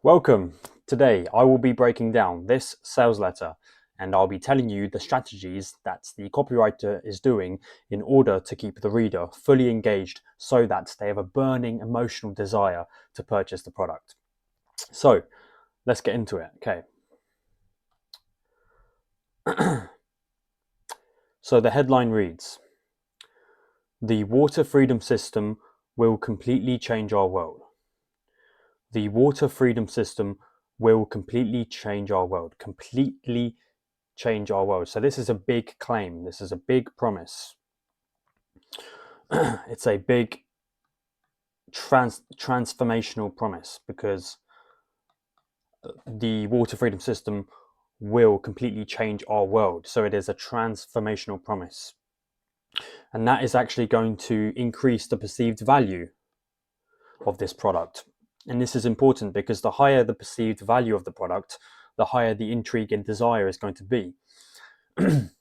Welcome. Today I will be breaking down this sales letter and I'll be telling you the strategies that the copywriter is doing in order to keep the reader fully engaged so that they have a burning emotional desire to purchase the product. So let's get into it. Okay. So the headline reads, "The water freedom system will completely change our world." The water freedom system will completely change our world. Completely change our world. So this is a big claim. This is a big promise. It's a big transformational promise because the water freedom system will completely change our world. So it is a transformational promise. And that is actually going to increase the perceived value of this product. And this is important because the higher the perceived value of the product, the higher the intrigue and desire is going to be. Not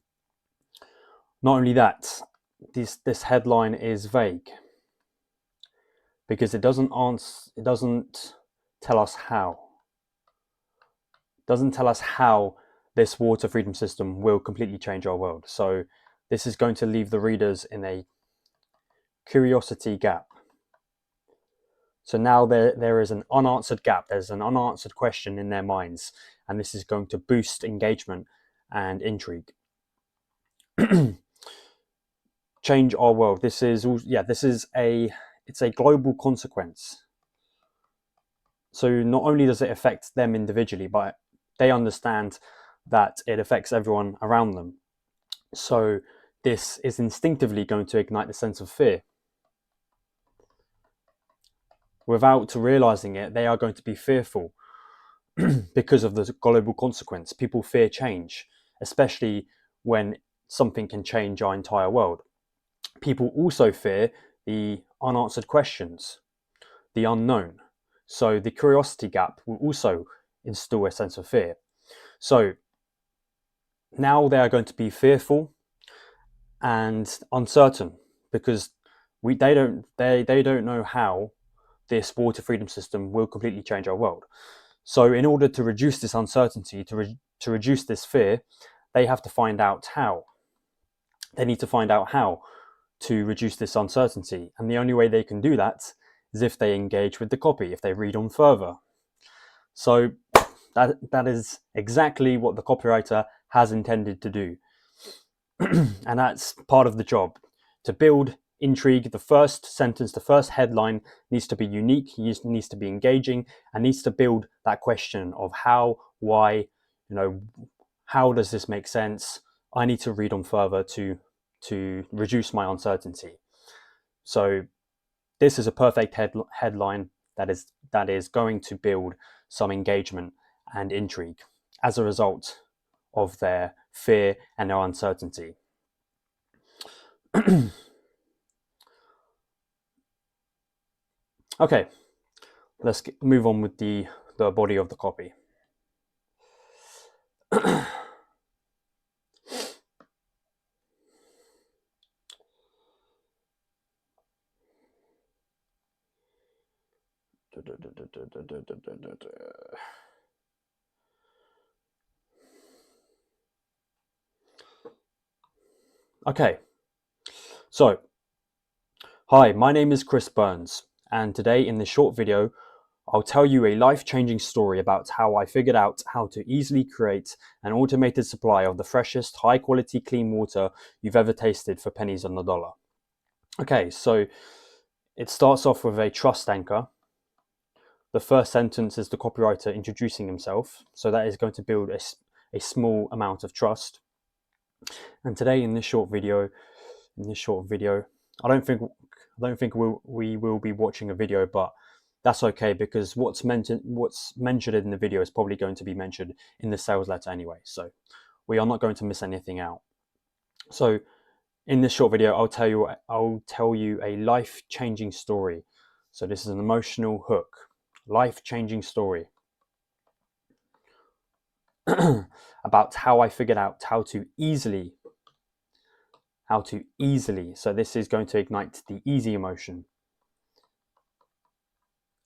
only that, this headline is vague because it doesn't tell us how. It doesn't tell us how this water freedom system will completely change our world. So this is going to leave the readers in a curiosity gap. So now there is an unanswered gap. There's an unanswered question in their minds, and this is going to boost engagement and intrigue. Change our world. It's a global consequence. So not only does it affect them individually, but they understand that it affects everyone around them. So this is instinctively going to ignite the sense of fear. Without realizing it, they are going to be fearful because of the global consequence. People fear change, especially when something can change our entire world. People also fear the unanswered questions, the unknown. So the curiosity gap will also instill a sense of fear. So now they are going to be fearful and uncertain because they don't know how this water freedom system will completely change our world. So in order to reduce this uncertainty, to reduce this fear, they have to find out how. They need to find out how to reduce this uncertainty. And the only way they can do that is if they engage with the copy, if they read on further. So that is exactly what the copywriter has intended to do. And that's part of the job. To build intrigue, the first sentence, the first headline needs to be unique, needs to be engaging, and needs to build that question of how, why, how does this make sense? I need to read on further to reduce my uncertainty. So this is a perfect headline that is going to build some engagement and intrigue as a result of their fear and their uncertainty. Okay, let's move on with the body of the copy. Okay, so hi, my name is Chris Burns, and today in this short video, I'll tell you a life-changing story about how I figured out how to easily create an automated supply of the freshest, high-quality clean water you've ever tasted for pennies on the dollar. Okay, so it starts off with a trust anchor. The first sentence is the copywriter introducing himself, so that is going to build a small amount of trust. And today in this short video, I don't think we will be watching a video, but that's okay because what's mentioned in the video is probably going to be mentioned in the sales letter anyway. So we are not going to miss anything out. So in this short video, I'll tell you a life-changing story. So this is an emotional hook, life-changing story about how I figured out how to easily. So this is going to ignite the easy emotion.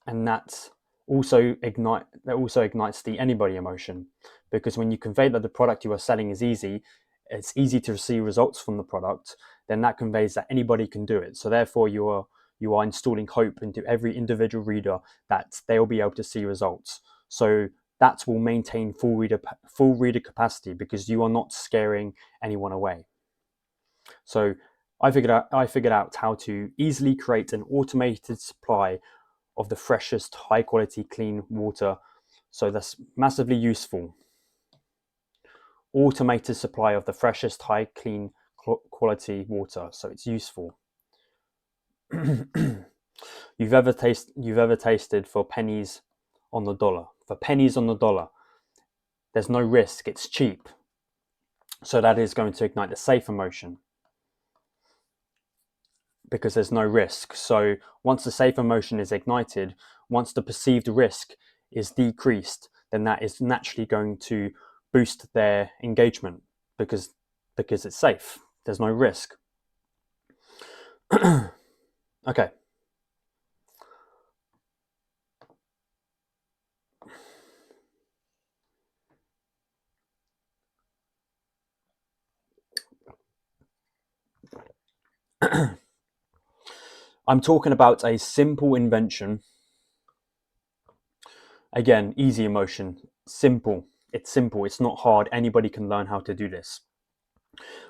And that also ignites the anybody emotion, because when you convey that the product you are selling is easy, it's easy to see results from the product, then that conveys that anybody can do it. So therefore you are installing hope into every individual reader that they'll be able to see results. So that will maintain full reader capacity, because you are not scaring anyone away. So I figured out how to easily create an automated supply of the freshest, high quality, clean water. So that's massively useful. Automated supply of the freshest, high, clean quality water. So it's useful. You've ever tasted for pennies on the dollar. For pennies on the dollar, there's no risk. It's cheap. So that is going to ignite the safe emotion, because there's no risk. So once the safe emotion is ignited, once the perceived risk is decreased, then that is naturally going to boost their engagement, because it's safe. There's no risk. Okay. I'm talking about a simple invention. Again, easy emotion, simple. It's simple, it's not hard. Anybody can learn how to do this.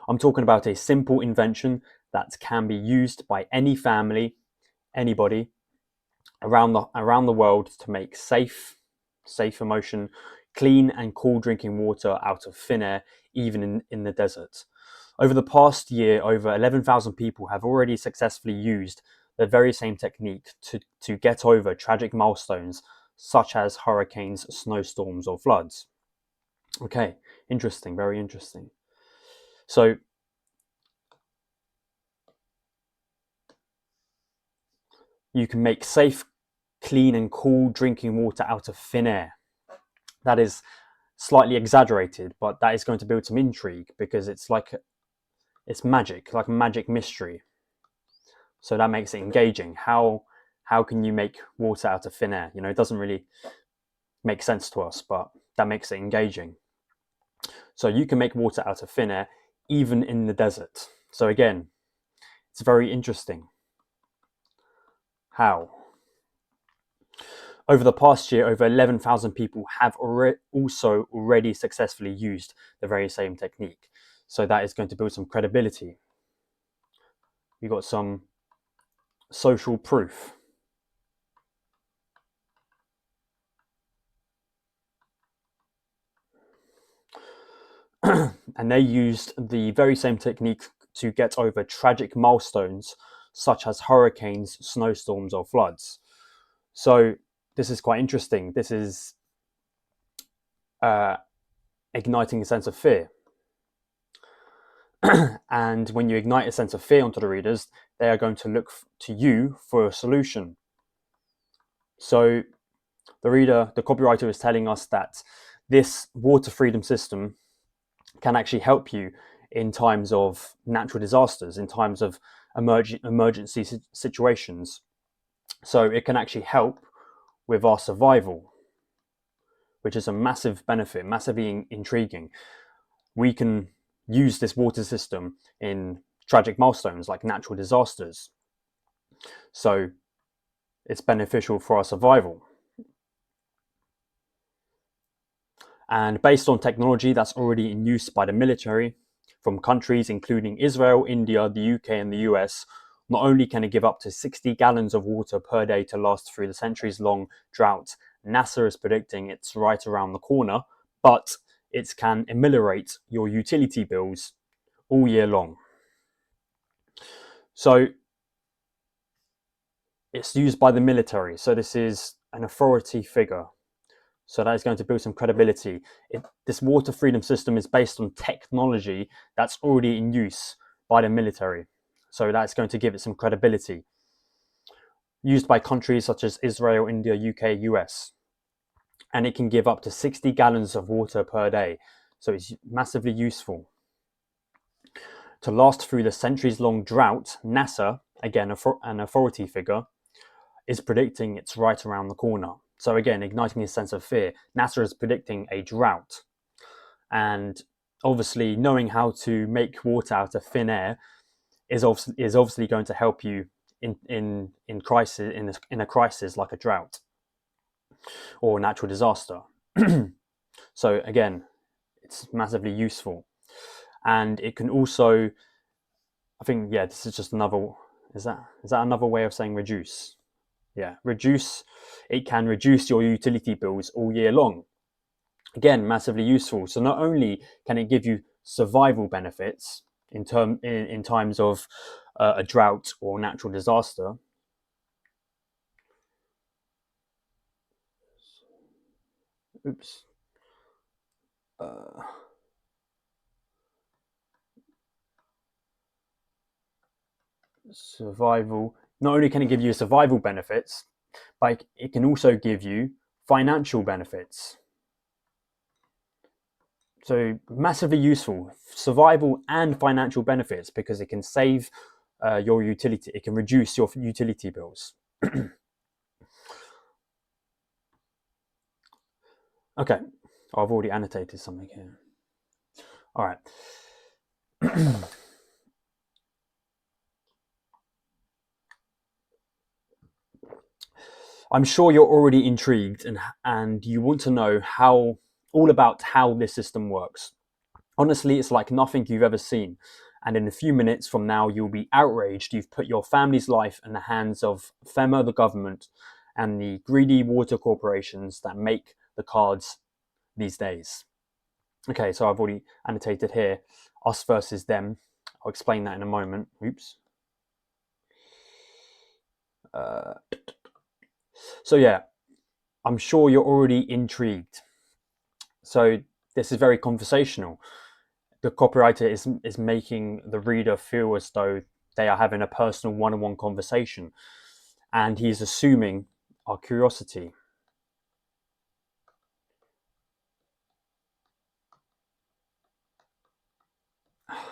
I'm talking about a simple invention that can be used by any family, anybody around the world, to make safe emotion, clean and cool drinking water out of thin air, even in the desert. Over the past year, over 11,000 people have already successfully used the very same technique to get over tragic milestones such as hurricanes, snowstorms, or floods. Okay, interesting, very interesting. So you can make safe, clean, and cool drinking water out of thin air. That is slightly exaggerated, but that is going to build some intrigue, because it's magic, like a magic mystery. So that makes it engaging. How can you make water out of thin air? It doesn't really make sense to us, but that makes it engaging. So you can make water out of thin air, even in the desert. So again, it's very interesting. How? Over the past year, over 11,000 people have also already successfully used the very same technique. So that is going to build some credibility. We got some social proof. And they used the very same technique to get over tragic milestones such as hurricanes, snowstorms, or floods. So this is quite interesting. This is igniting a sense of fear. And when you ignite a sense of fear onto the readers, they are going to look to you for a solution. So the copywriter is telling us that this water freedom system can actually help you in times of natural disasters, in times of emergency situations. So it can actually help with our survival, which is a massive benefit, massively intriguing. We can use this water system in tragic milestones like natural disasters. So it's beneficial for our survival. And based on technology that's already in use by the military from countries including Israel, India, the UK, and the US, not only can it give up to 60 gallons of water per day to last through the centuries-long drought NASA is predicting it's right around the corner, but it can ameliorate your utility bills all year long. So it's used by the military. So this is an authority figure. So that is going to build some credibility. This water freedom system is based on technology that's already in use by the military. So that's going to give it some credibility. Used by countries such as Israel, India, UK, US. And it can give up to 60 gallons of water per day. So it's massively useful. To last through the centuries-long drought, NASA, again an authority figure, is predicting it's right around the corner. So again, igniting a sense of fear. NASA is predicting a drought, and obviously knowing how to make water out of thin air is obviously going to help you in crisis in a crisis like a drought or a natural disaster. So again, it's massively useful, and it can also, I think, yeah, this is just another. Is that another way of saying reduce? Yeah, reduce. It can reduce your utility bills all year long. Again, massively useful. So not only can it give you survival benefits in times of a drought or natural disaster. Oops. Survival. Not only can it give you survival benefits, but it can also give you financial benefits. So massively useful, survival and financial benefits, because it can save your utility. It can reduce your utility bills. Okay, I've already annotated something here. All right. I'm sure you're already intrigued and you want to know all about how this system works. Honestly, it's like nothing you've ever seen. And in a few minutes from now, you'll be outraged you've put your family's life in the hands of FEMA, the government, and the greedy water corporations that make the cards these days. Okay, so I've already annotated here, us versus them. I'll explain that in a moment. Oops. So yeah, I'm sure you're already intrigued. So this is very conversational. The copywriter is making the reader feel as though they are having a personal one-on-one conversation, and he's assuming our curiosity.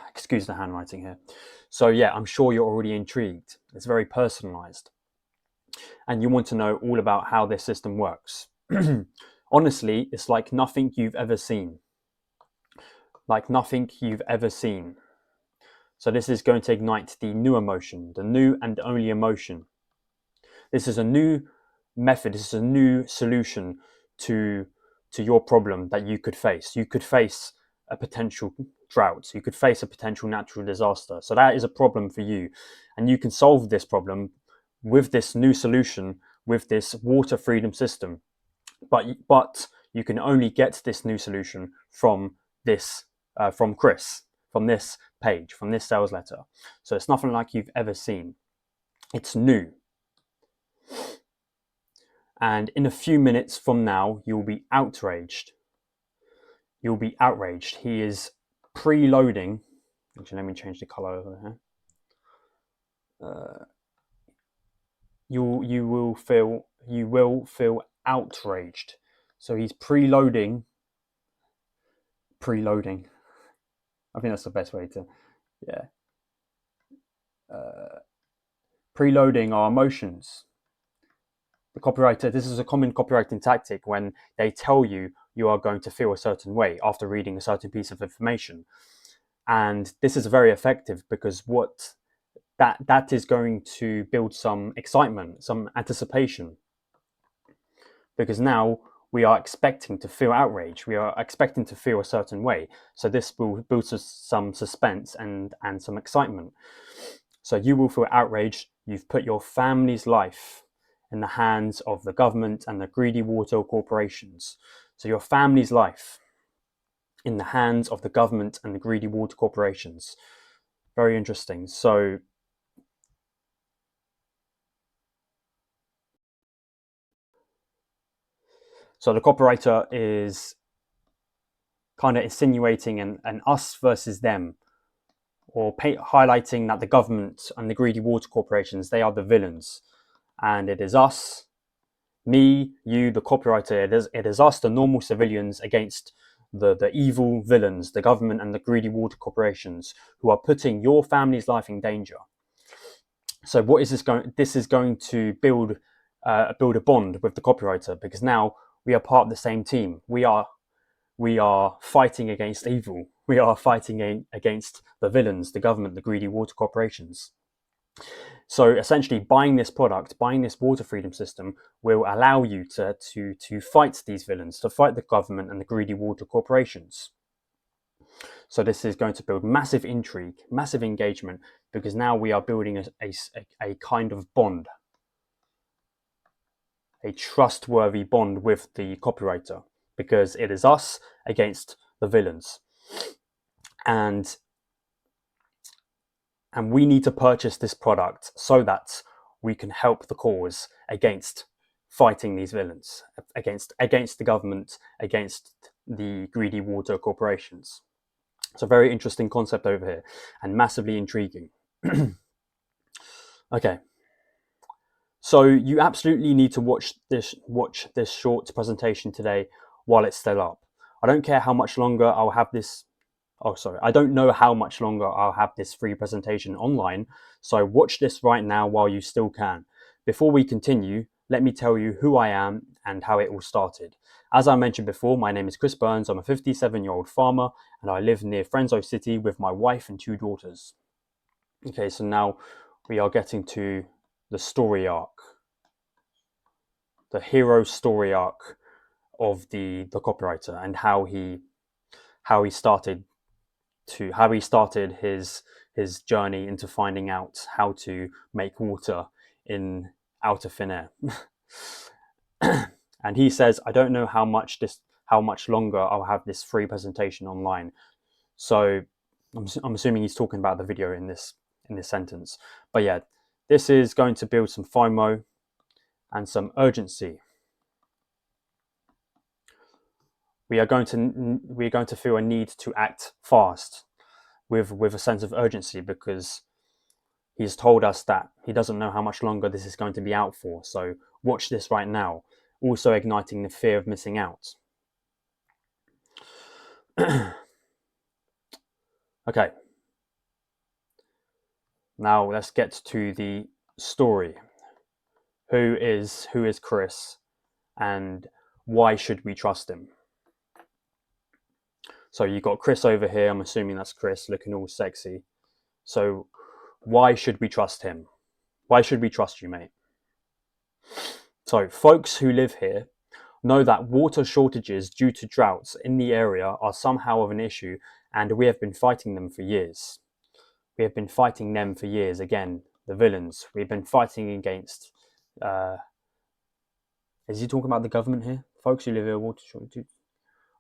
Excuse the handwriting here. So yeah, I'm sure you're already intrigued. It's very personalized, and you want to know all about how this system works. Honestly, it's like nothing you've ever seen. Like nothing you've ever seen. So this is going to ignite the new emotion, the new and only emotion. This is a new method, this is a new solution to your problem that you could face. You could face a potential drought, you could face a potential natural disaster. So that is a problem for you. And you can solve this problem with this new solution, with this water freedom system. But you can only get this new solution from Chris, from this page, from this sales letter. So it's nothing like you've ever seen. It's new. And in a few minutes from now, you'll be outraged. You'll be outraged. He is preloading. Actually, let me change the color over here. You will feel outraged. So he's preloading. I think that's the best way to, yeah. Preloading our emotions. The copywriter, this is a common copywriting tactic when they tell you you are going to feel a certain way after reading a certain piece of information. And this is very effective because what that is going to build some excitement, some anticipation. Because now we are expecting to feel outrage. We are expecting to feel a certain way. So this will build some suspense and some excitement. So you will feel outraged. You've put your family's life in the hands of the government and the greedy water corporations. So your family's life in the hands of the government and the greedy water corporations. Very interesting. So the copywriter is kind of insinuating an us versus them, or highlighting that the government and the greedy water corporations, they are the villains. And it is us, me, you, the copywriter, it is us, the normal civilians, against the evil villains, the government and the greedy water corporations, who are putting your family's life in danger. So what is this going? This is going to build build a bond with the copywriter, because now we are part of the same team. We are fighting against evil. We are fighting against the villains, the government, the greedy water corporations. So essentially, buying this product, buying this water freedom system, will allow you to fight these villains, to fight the government and the greedy water corporations. So this is going to build massive intrigue, massive engagement, because now we are building a kind of bond, a trustworthy bond with the copywriter, because it is us against the villains. And we need to purchase this product so that we can help the cause against fighting these villains, against the government, against the greedy water corporations. It's a very interesting concept over here and massively intriguing. Okay, so you absolutely need to watch this short presentation today while it's still up. I don't care how much longer I'll have this. I don't know how much longer I'll have this free presentation online, so watch this right now while you still can. Before we continue, let me tell you who I am and how it all started. As I mentioned before, my name is Chris Burns. I'm a 57-year-old farmer and I live near Frenzo City with my wife and 2 daughters. Okay, so now we are getting to the story arc, the hero story arc of the copywriter, and how he started his journey into finding out how to make water out of thin air. And he says, I don't know how much longer I'll have this free presentation online. So I'm assuming he's talking about the video in this sentence. But yeah, this is going to build some FOMO and some urgency. We are going to feel a need to act fast with a sense of urgency, because he's told us that he doesn't know how much longer this is going to be out for. So watch this right now, also igniting the fear of missing out. Okay. Now let's get to the story. Who is Chris, and why should we trust him? So you got Chris over here. I'm assuming that's Chris, looking all sexy. So why should we trust him? Why should we trust you, mate? So folks who live here know that water shortages due to droughts in the area are somehow of an issue, and we have been fighting them for years. We have been fighting them for years. Again, the villains. We've been fighting against... is he talking about the government here? Folks who live here, water shortages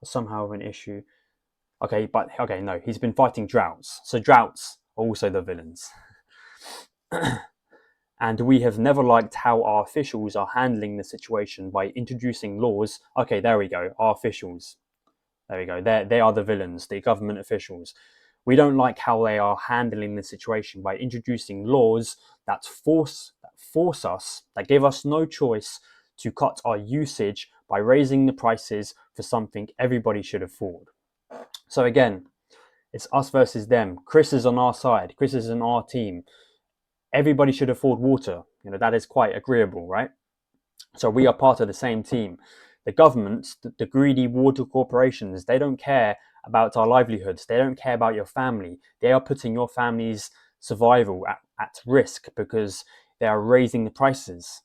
are somehow of an issue. Okay, no, he's been fighting droughts. So droughts are also the villains. And we have never liked how our officials are handling the situation by introducing laws. Okay, there we go, our officials. There we go, they are the villains, the government officials. We don't like how they are handling the situation by introducing laws that force us, that give us no choice to cut our usage by raising the prices for something everybody should afford. So again, it's us versus them. Chris is on our side. Chris is on our team. Everybody should afford water. You know, that is quite agreeable, right? So we are part of the same team. The government, the greedy water corporations, they don't care about our livelihoods. They don't care about your family. They are putting your family's survival at risk, because they are raising the prices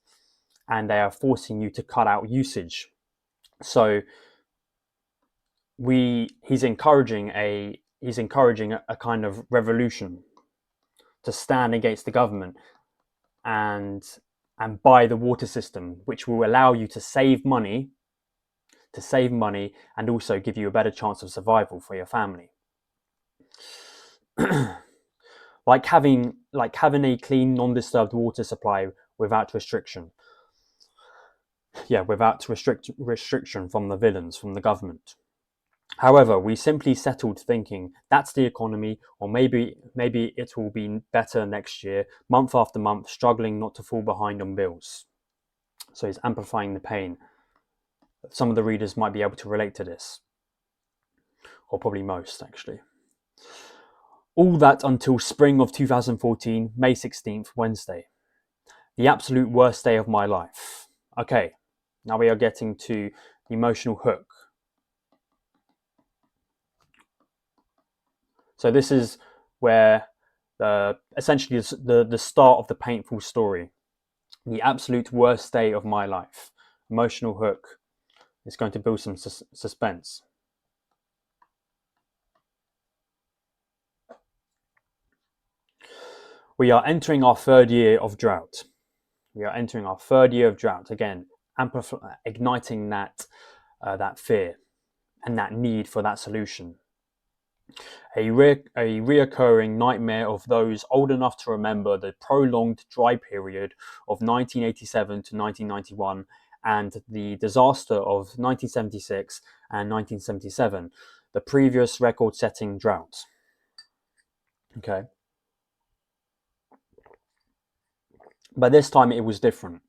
and they are forcing you to cut out usage. So he's encouraging a kind of revolution to stand against the government and buy the water system, which will allow you to save money and also give you a better chance of survival for your family. like having a clean, non-disturbed water supply without restriction. Yeah, without restriction from the villains, from the government. However, we simply settled thinking that's the economy, or maybe it will be better next year, month after month, struggling not to fall behind on bills. So he's amplifying the pain. Some of the readers might be able to relate to this, or probably most, actually. All that until spring of 2014, May 16th, Wednesday. The absolute worst day of my life. Okay, now we are getting to the emotional hook. So this is where essentially the start of the painful story, the absolute worst day of my life. Emotional hook is going to build some suspense. We are entering our third year of drought. We are entering our third year of drought. Again, igniting that fear and that need for that solution. A reoccurring nightmare of those old enough to remember the prolonged dry period of 1987 to 1991 and the disaster of 1976 and 1977, the previous record-setting drought. Okay. But this time it was different.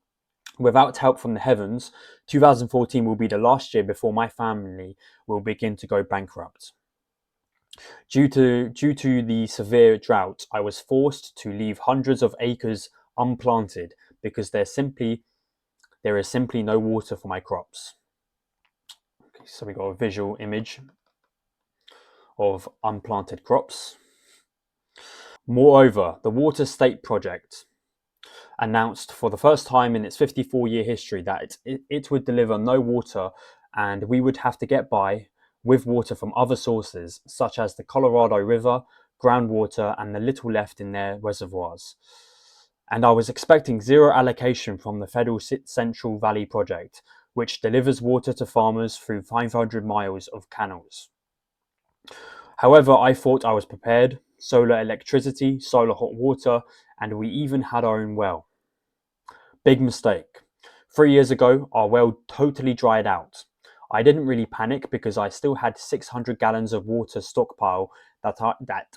Without help from the heavens, 2014 will be the last year before my family will begin to go bankrupt. Due to the severe drought, I was forced to leave hundreds of acres unplanted because there is simply no water for my crops. Okay, so we got a visual image of unplanted crops. Moreover, the Water State Project announced for the first time in its 54-year history that it would deliver no water and we would have to get by with water from other sources such as the Colorado River, groundwater, and the little left in their reservoirs. And I was expecting zero allocation from the federal Central Valley Project, which delivers water to farmers through 500 miles of canals. However, I thought I was prepared. Solar electricity, solar hot water, and we even had our own well. Big mistake. 3 years ago, our well totally dried out. I didn't really panic because I still had 600 gallons of water stockpile that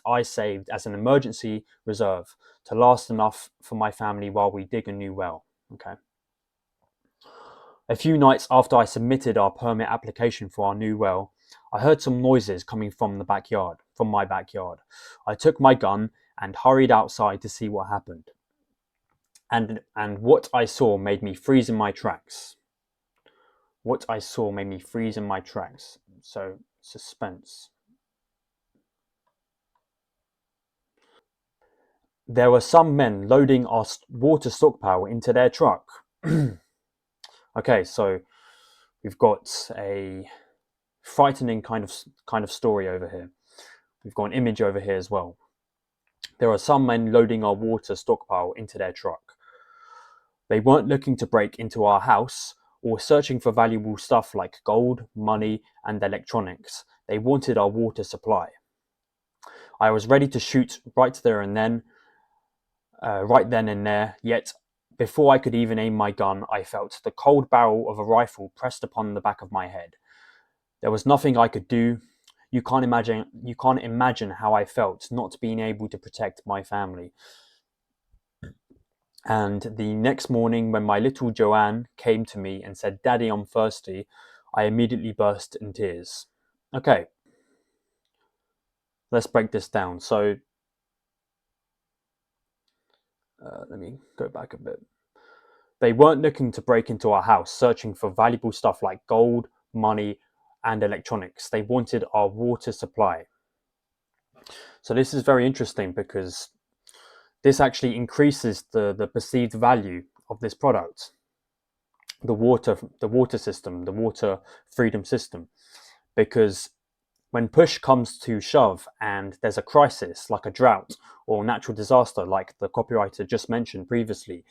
I saved as an emergency reserve to last enough for my family while we dig a new well. Okay. A few nights after I submitted our permit application for our new well, I heard some noises coming from my backyard. I took my gun and hurried outside to see what happened. And what I saw made me freeze in my tracks. So, suspense. There were some men loading our water stockpile into their truck. Okay, so we've got a frightening kind of story over here. We've got an image over here as well. There are some men loading our water stockpile into their truck. They weren't looking to break into our house or searching for valuable stuff like gold, money, and electronics. They wanted our water supply. I was ready to shoot right then and there, yet before I could even aim my gun, I felt the cold barrel of a rifle pressed upon the back of my head. There was nothing I could do. You can't imagine how I felt not being able to protect my family. And the next morning, when my little Joanne came to me and said, "Daddy, I'm thirsty," I immediately burst in tears. Okay, let's break this down. So, let me go back a bit. They weren't looking to break into our house, searching for valuable stuff like gold, money, and electronics. They wanted our water supply. So this is very interesting because this actually increases the perceived value of this product, the water system, the water freedom system, because when push comes to shove and there's a crisis like a drought or natural disaster like the copywriter just mentioned previously,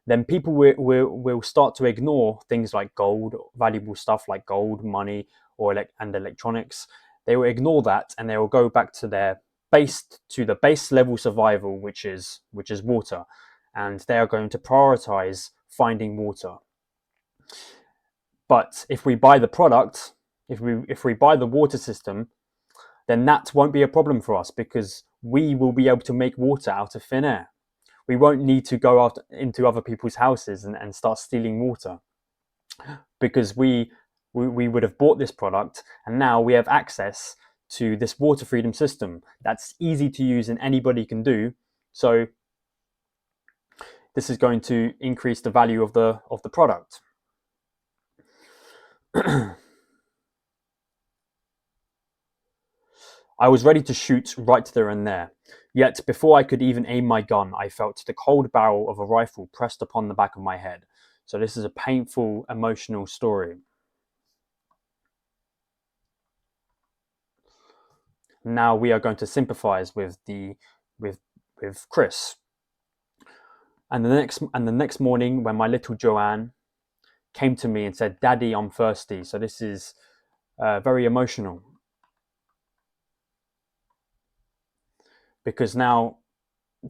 then people will start to ignore things like gold, valuable stuff like gold, money, and electronics. They will ignore that and they will go back to the base level survival, which is water, and they are going to prioritize finding water. But if we buy the product, if we buy the water system, then that won't be a problem for us because we will be able to make water out of thin air. We won't need to go out into other people's houses and start stealing water because we would have bought this product and now we have access to this water freedom system that's easy to use and anybody can do. So this is going to increase the value of the product. I was ready to shoot right there and there. Yet, before I could even aim my gun, I felt the cold barrel of a rifle pressed upon the back of my head. So this is a painful, emotional story. Now we are going to sympathize with with Chris. And the next morning, when my little Joanne came to me and said, "Daddy, I'm thirsty." So this is very emotional, because now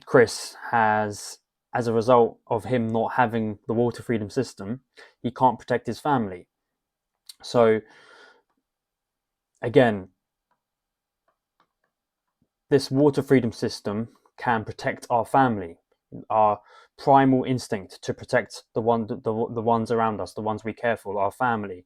Chris has, as a result of him not having the water freedom system, he can't protect his family. So again, this water freedom system can protect our family, our primal instinct to protect the ones around us, the ones we care for, our family.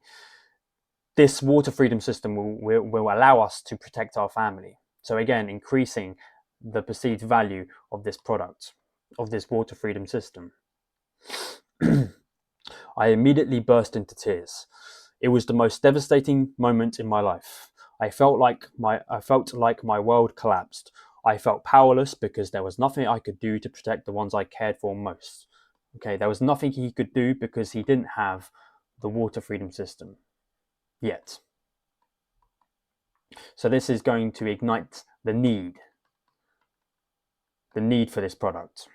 This water freedom system will allow us to protect our family. So again, increasing the perceived value of this product, of this water freedom system. I immediately burst into tears. It was the most devastating moment in my life. I felt like my world collapsed. I felt powerless because there was nothing I could do to protect the ones I cared for most. Okay, there was nothing he could do because he didn't have the water freedom system yet. So this is going to ignite the need for this product.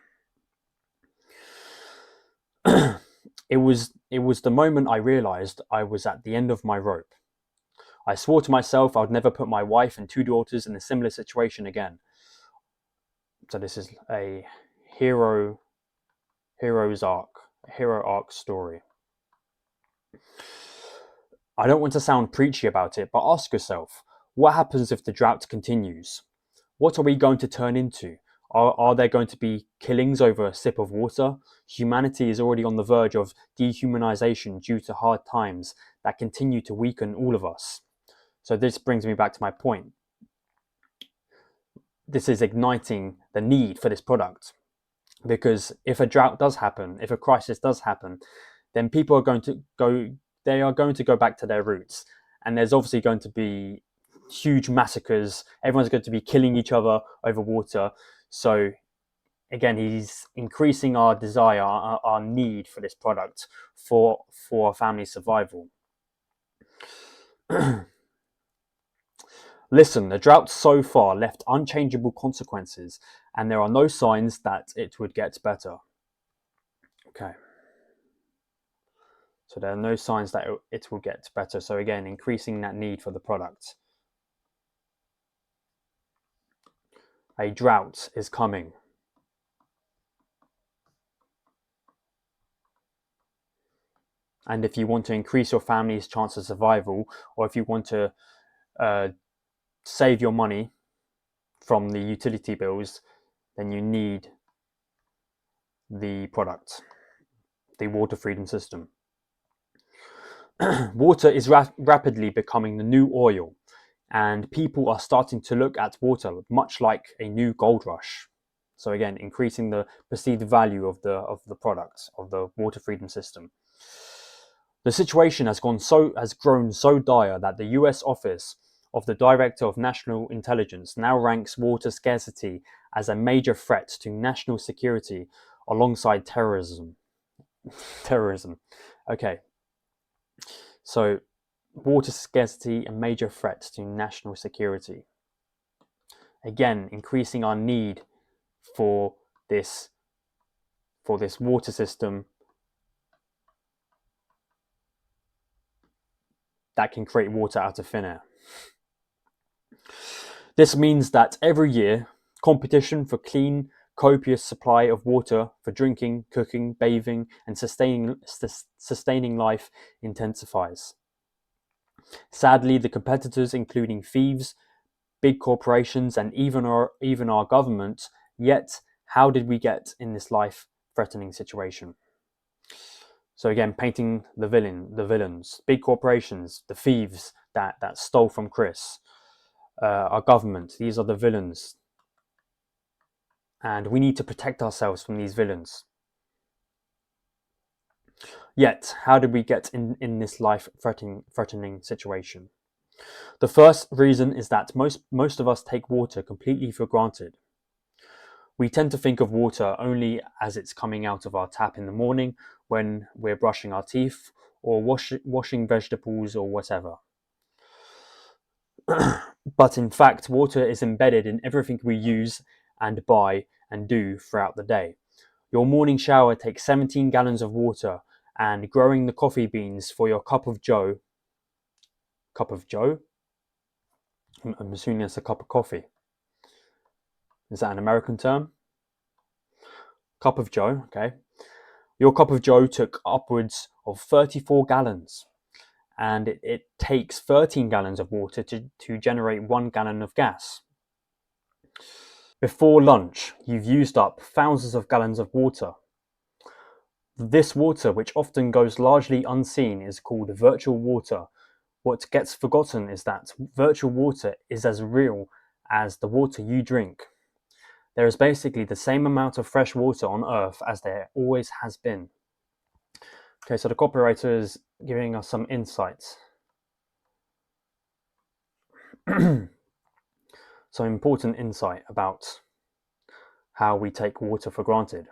It was the moment I realized I was at the end of my rope. I swore to myself I would never put my wife and 2 daughters in a similar situation again. So this is a hero arc story. I don't want to sound preachy about it, but ask yourself, what happens if the drought continues? What are we going to turn into? Are there going to be killings over a sip of water? Humanity is already on the verge of dehumanization due to hard times that continue to weaken all of us. So this brings me back to my point. This is igniting the need for this product, because if a drought does happen, if a crisis does happen, then people are going to go back to their roots, and there's obviously going to be huge massacres. Everyone's going to be killing each other over water. So again, he's increasing our desire, our need for this product for our family survival. Listen, the drought so far left unchangeable consequences, and there are no signs that it would get better. Okay. So there are no signs that it will get better. So again, increasing that need for the product. A drought is coming. And if you want to increase your family's chance of survival, or if you want to save your money from the utility bills, then you need the product, the water freedom system. Water is rapidly becoming the new oil, and people are starting to look at water much like a new gold rush. So again, increasing the perceived value of the product, of the water freedom system. The situation has grown so dire that the US Office of the Director of National Intelligence now ranks water scarcity as a major threat to national security alongside terrorism. Okay. So, water scarcity a major threat to national security. Again, increasing our need for this water system that can create water out of thin air. This means that every year, competition for clean, copious supply of water for drinking, cooking, bathing, and sustaining life intensifies. Sadly, the competitors, including thieves, big corporations, and even our government. Yet, how did we get in this life-threatening situation? So again, painting the villains, big corporations, the thieves that stole from Chris, our government. These are the villains, and we need to protect ourselves from these villains. Yet, how did we get in this life-threatening situation? The first reason is that most of us take water completely for granted. We tend to think of water only as it's coming out of our tap in the morning when we're brushing our teeth or washing vegetables or whatever. But in fact, water is embedded in everything we use and buy and do throughout the day. Your morning shower takes 17 gallons of water, and growing the coffee beans for your cup of joe, I'm assuming it's a cup of coffee. Is that an American term? Cup of joe, okay. Your cup of joe took upwards of 34 gallons, and it takes 13 gallons of water to generate 1 gallon of gas. Before lunch, you've used up thousands of gallons of water. This water, which often goes largely unseen, is called virtual water. What gets forgotten is that virtual water is as real as the water you drink. There is basically the same amount of fresh water on Earth as there always has been. Okay, so the copywriter is giving us some insights. Some important insight about how we take water for granted.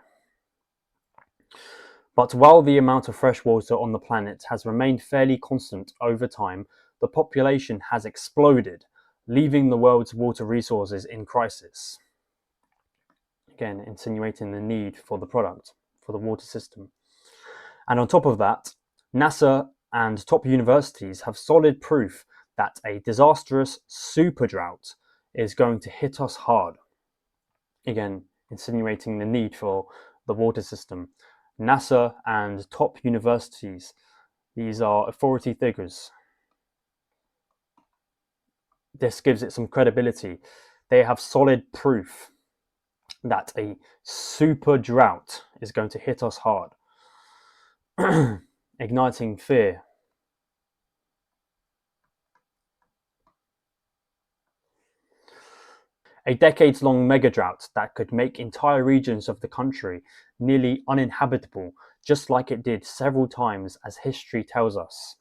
But while the amount of fresh water on the planet has remained fairly constant over time, the population has exploded, leaving the world's water resources in crisis. Again, insinuating the need for the product, for the water system. And on top of that, NASA and top universities have solid proof that a disastrous super drought is going to hit us hard. Again, insinuating the need for the water system. NASA and top universities, these are authority figures. This gives it some credibility. They have solid proof that a super drought is going to hit us hard, igniting fear. A decades-long mega drought that could make entire regions of the country nearly uninhabitable, just like it did several times, as history tells us.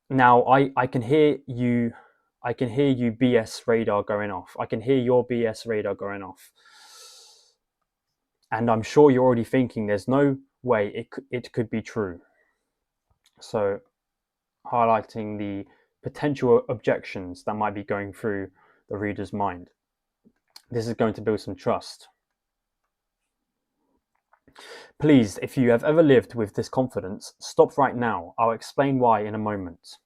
Now, I can hear you BS radar going off. I can hear your BS radar going off. And I'm sure you're already thinking there's no way it could be true. So, highlighting the potential objections that might be going through the reader's mind. This is going to build some trust. Please, if you have ever lived with this confidence, stop right now. I'll explain why in a moment.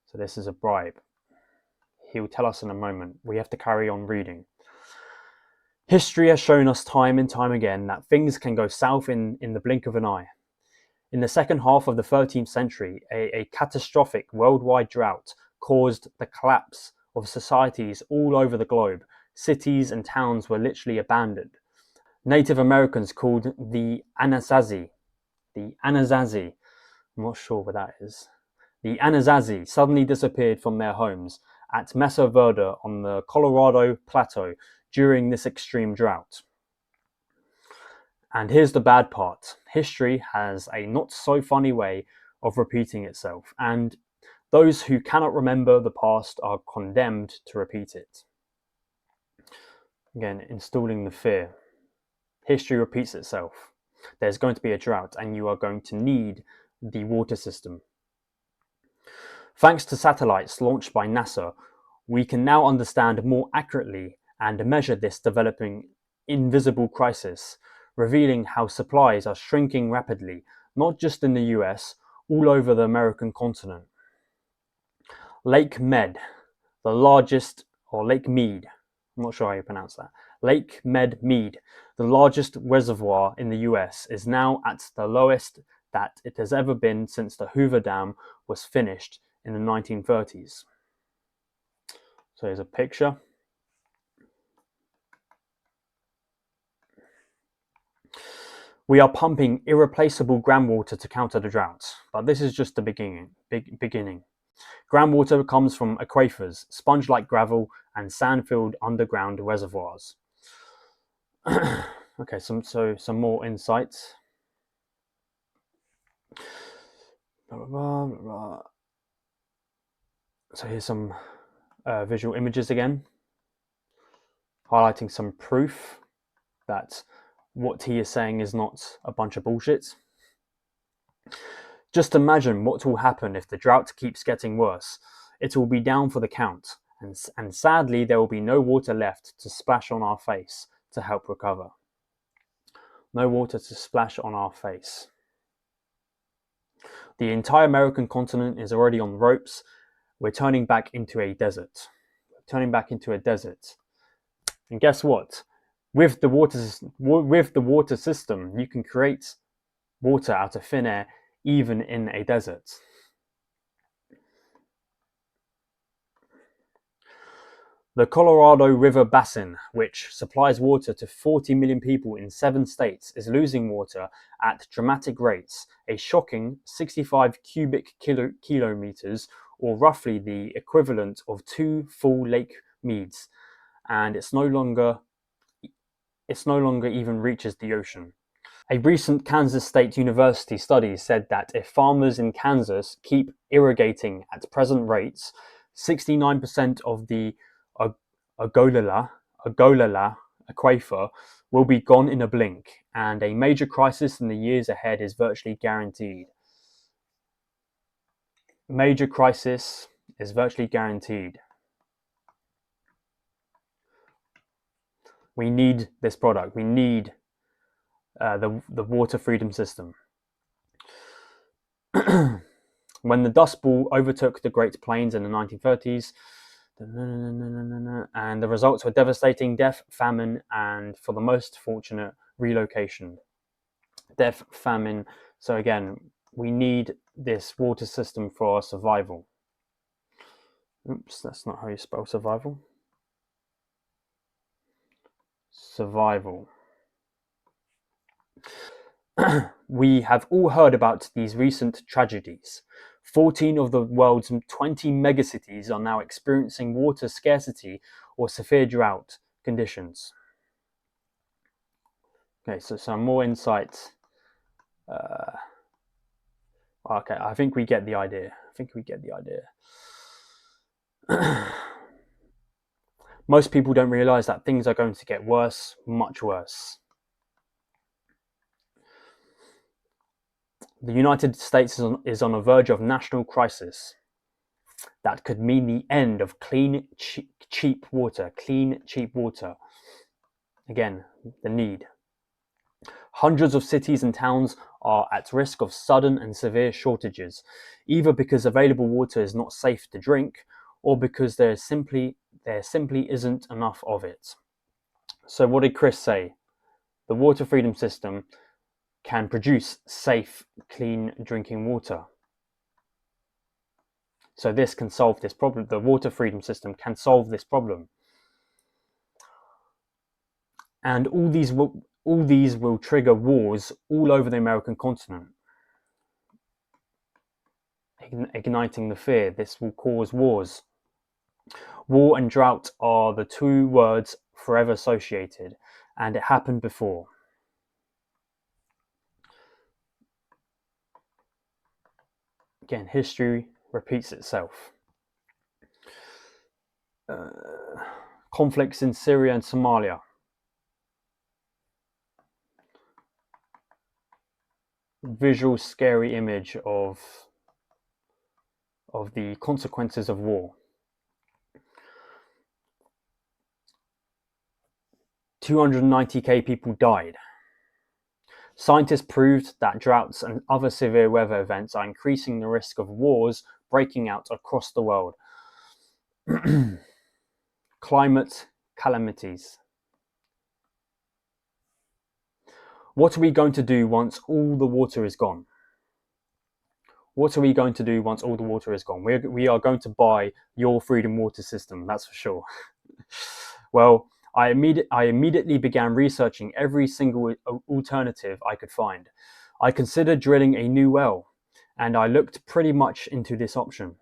So this is a bribe. He'll tell us in a moment. We have to carry on reading. History has shown us time and time again that things can go south in the blink of an eye. In the second half of the 13th century, a catastrophic worldwide drought caused the collapse of societies all over the globe. Cities and towns were literally abandoned. Native Americans called the Anasazi, I'm not sure what that is. The Anasazi suddenly disappeared from their homes at Mesa Verde on the Colorado Plateau during this extreme drought. And here's the bad part. History has a not so funny way of repeating itself, and those who cannot remember the past are condemned to repeat it. Again, installing the fear. History repeats itself. There's going to be a drought, and you are going to need the water system. Thanks to satellites launched by NASA, we can now understand more accurately and measure this developing invisible crisis, revealing how supplies are shrinking rapidly, not just in the US, all over the American continent. Lake Mead, the largest, or Lake Mead, I'm not sure how you pronounce that. Lake Mead, the largest reservoir in the US, is now at the lowest that it has ever been since the Hoover Dam was finished in the 1930s. So here's a picture. We are pumping irreplaceable groundwater to counter the drought, but this is just the beginning. Groundwater comes from aquifers, sponge-like gravel, and sand-filled underground reservoirs. Okay, some more insights. Blah, blah, blah, blah. So here's some visual images again, highlighting some proof that what he is saying is not a bunch of bullshit. Just imagine what will happen if the drought keeps getting worse. It will be down for the count, and sadly there will be no water left to splash on our face to help recover. No water to splash on our face. The entire American continent is already on the ropes. We're turning back into a desert. Turning back into a desert. And guess what? With the water system, you can create water out of thin air, even in a desert. The Colorado River Basin, which supplies water to 40 million people in 7 states, is losing water at dramatic rates, a shocking 65 cubic kilometers, or roughly the equivalent of 2 full Lake Meads, and it's no longer even reaches the ocean. A recent Kansas State University study said that if farmers in Kansas keep irrigating at present rates, 69% of the Ogallala aquifer will be gone in a blink, and a major crisis in the years ahead is virtually guaranteed. Major crisis is virtually guaranteed. We need this product. We need the water freedom system. When the Dust Bowl overtook the Great Plains in the 1930s, and the results were devastating: death, famine, and, for the most fortunate, relocation. Death, famine. So again, we need this water system for our survival. Oops, that's not how you spell survival. Survival. We have all heard about these recent tragedies. 14 of the world's 20 megacities are now experiencing water scarcity or severe drought conditions. Okay, so some more insights. Okay, I think we get the idea. Most people don't realize that things are going to get worse, much worse. The United States is on the verge of national crisis. That could mean the end of clean, cheap water. Clean, cheap water. Again, the need. Hundreds of cities and towns are at risk of sudden and severe shortages, either because available water is not safe to drink, or because there simply isn't enough of it. So what did Chris say? The water freedom system can produce safe, clean drinking water. So this can solve this problem. The water freedom system can solve this problem. And all these will trigger wars all over the American continent, igniting the fear. This will cause wars. War and drought are the two words forever associated, and it happened before. Again, history repeats itself. Conflicts in Syria and Somalia. Visual, scary image of the consequences of war. 290,000 people died. Scientists proved that droughts and other severe weather events are increasing the risk of wars breaking out across the world. Climate calamities. What are we going to do once all the water is gone? What are we going to do once all the water is gone? We are going to buy your freedom water system, that's for sure. Well, I immediately began researching every single alternative I could find. I considered drilling a new well, and I looked pretty much into this option.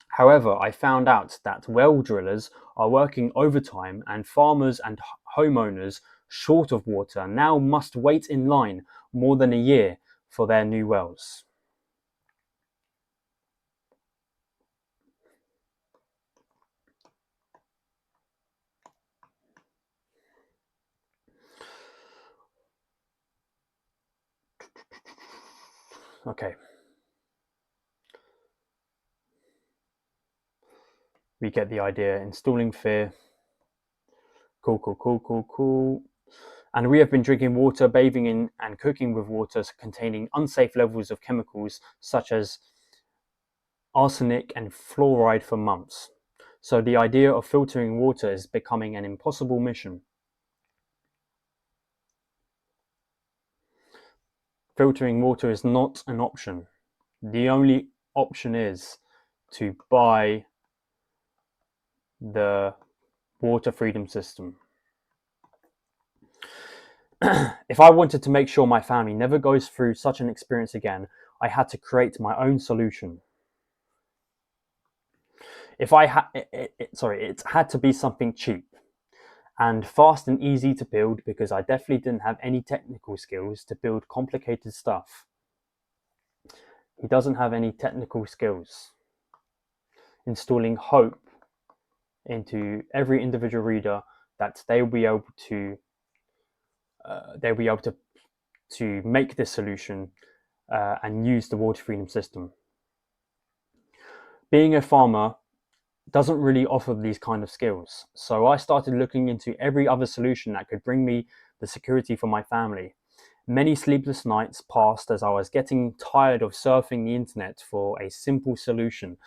However, I found out that well drillers are working overtime, and farmers and homeowners short of water now must wait in line more than a year for their new wells. Okay. We get the idea. Installing fear. Cool. And we have been drinking water, bathing in, and cooking with water containing unsafe levels of chemicals such as arsenic and fluoride for months. So the idea of filtering water is becoming an impossible mission. Filtering water is not an option. The only option is to buy the water freedom system. If I wanted to make sure my family never goes through such an experience again, I had to create my own solution. It had to be something cheap and fast and easy to build, because I definitely didn't have any technical skills to build complicated stuff. He doesn't have any technical skills. Installing hope into every individual reader that they'll be able to make this solution and use the water freedom system. Being a farmer doesn't really offer these kind of skills, so I started looking into every other solution that could bring me the security for my family. Many sleepless nights passed as I was getting tired of surfing the internet for a simple solution.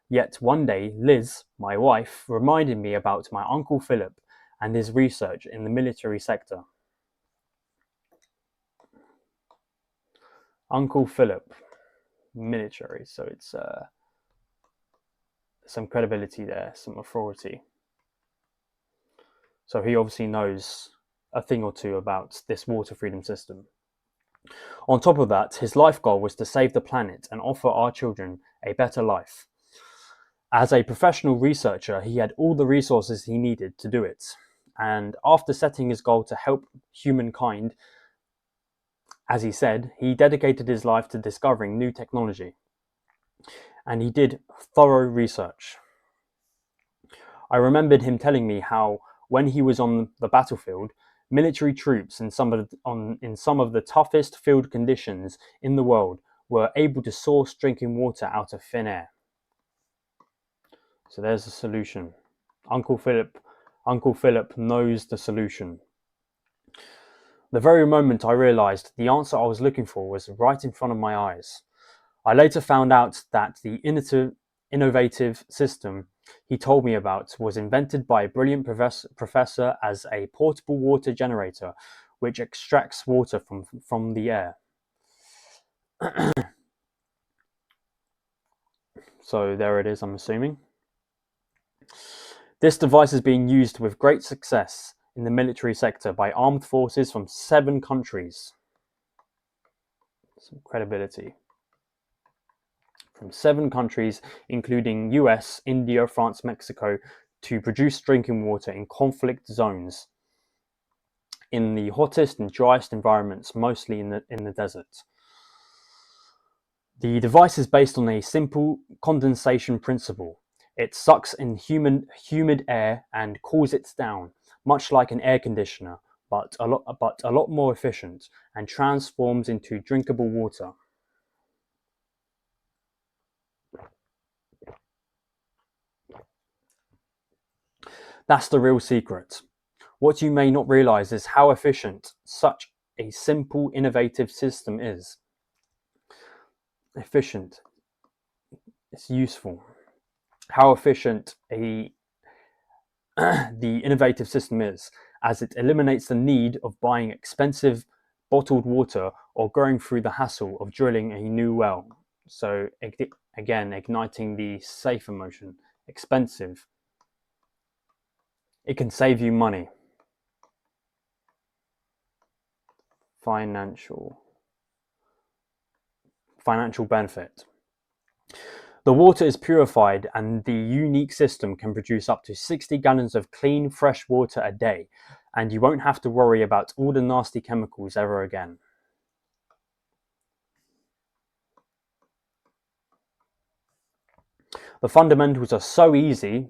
Yet one day, Liz, my wife, reminded me about my Uncle Philip and his research in the military sector. Uncle Philip, military, so it's some credibility there, some authority. So he obviously knows a thing or two about this water freedom system. On top of that, his life goal was to save the planet and offer our children a better life. As a professional researcher, he had all the resources he needed to do it. And after setting his goal to help humankind, as he said, he dedicated his life to discovering new technology. And he did thorough research. I remembered him telling me how, when he was on the battlefield, military troops in some of the toughest field conditions in the world were able to source drinking water out of thin air. So there's the solution. Uncle Philip knows the solution. The very moment I realized the answer I was looking for was right in front of my eyes. I later found out that the innovative system he told me about was invented by a brilliant professor as a portable water generator, which extracts water from the air. So there it is, I'm assuming. This device is being used with great success in the military sector by armed forces from 7 countries. Some credibility. From 7 countries, including US, India, France, Mexico, to produce drinking water in conflict zones, in the hottest and driest environments, mostly in the desert. The device is based on a simple condensation principle. It sucks in humid air and cools it down, much like an air conditioner, but a lot more efficient, and transforms into drinkable water. That's the real secret. What you may not realize is how efficient such a simple, innovative system is. Efficient. It's useful. How efficient the innovative system is, as it eliminates the need of buying expensive bottled water or going through the hassle of drilling a new well. So again, igniting the safe emotion. Expensive. It can save you money. Financial benefit. The water is purified, and the unique system can produce up to 60 gallons of clean, fresh water a day, and you won't have to worry about all the nasty chemicals ever again. The fundamentals are so easy,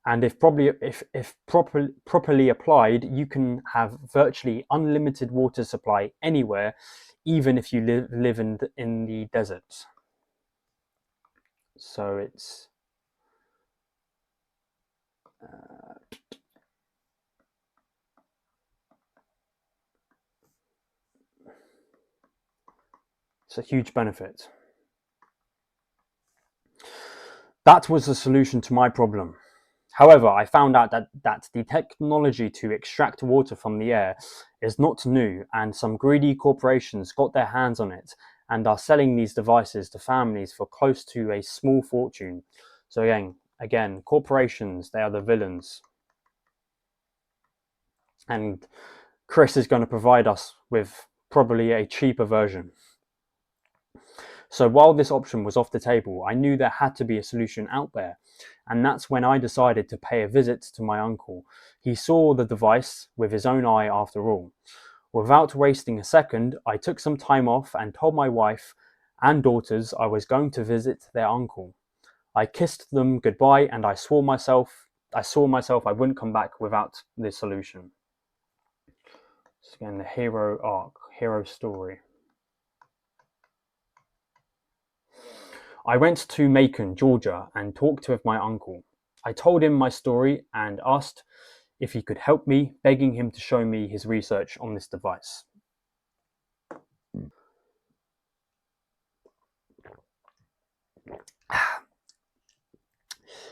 and if properly applied, you can have virtually unlimited water supply anywhere, even if you live in the desert. So it's a huge benefit. That was the solution to my problem. However, I found out that the technology to extract water from the air is not new, and some greedy corporations got their hands on it and are selling these devices to families for close to a small fortune. So again, corporations, they are the villains. And Chris is going to provide us with probably a cheaper version. So while this option was off the table, I knew there had to be a solution out there. And that's when I decided to pay a visit to my uncle. He saw the device with his own eye after all. Without wasting a second, I took some time off and told my wife and daughters I was going to visit their uncle. I kissed them goodbye and I swore myself I wouldn't come back without this solution. So again, the hero arc, hero story. I went to Macon, Georgia, and talked with my uncle. I told him my story and asked if he could help me, begging him to show me his research on this device.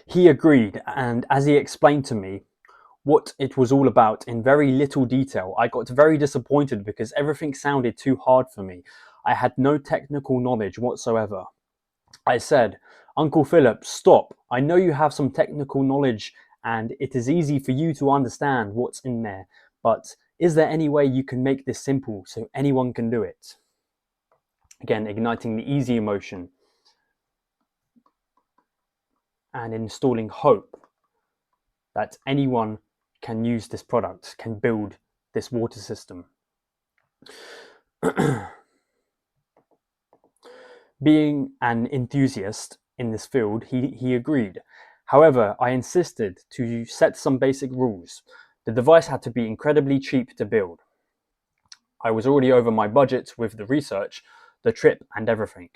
He agreed, and as he explained to me what it was all about in very little detail, I got very disappointed because everything sounded too hard for me. I had no technical knowledge whatsoever. I said, "Uncle Philip, stop. I know you have some technical knowledge and it is easy for you to understand what's in there, but is there any way you can make this simple so anyone can do it?" Again, igniting the easy emotion and installing hope that anyone can use this product, can build this water system. Being an enthusiast in this field, he agreed. However, I insisted to set some basic rules. The device had to be incredibly cheap to build. I was already over my budget with the research, the trip, and everything.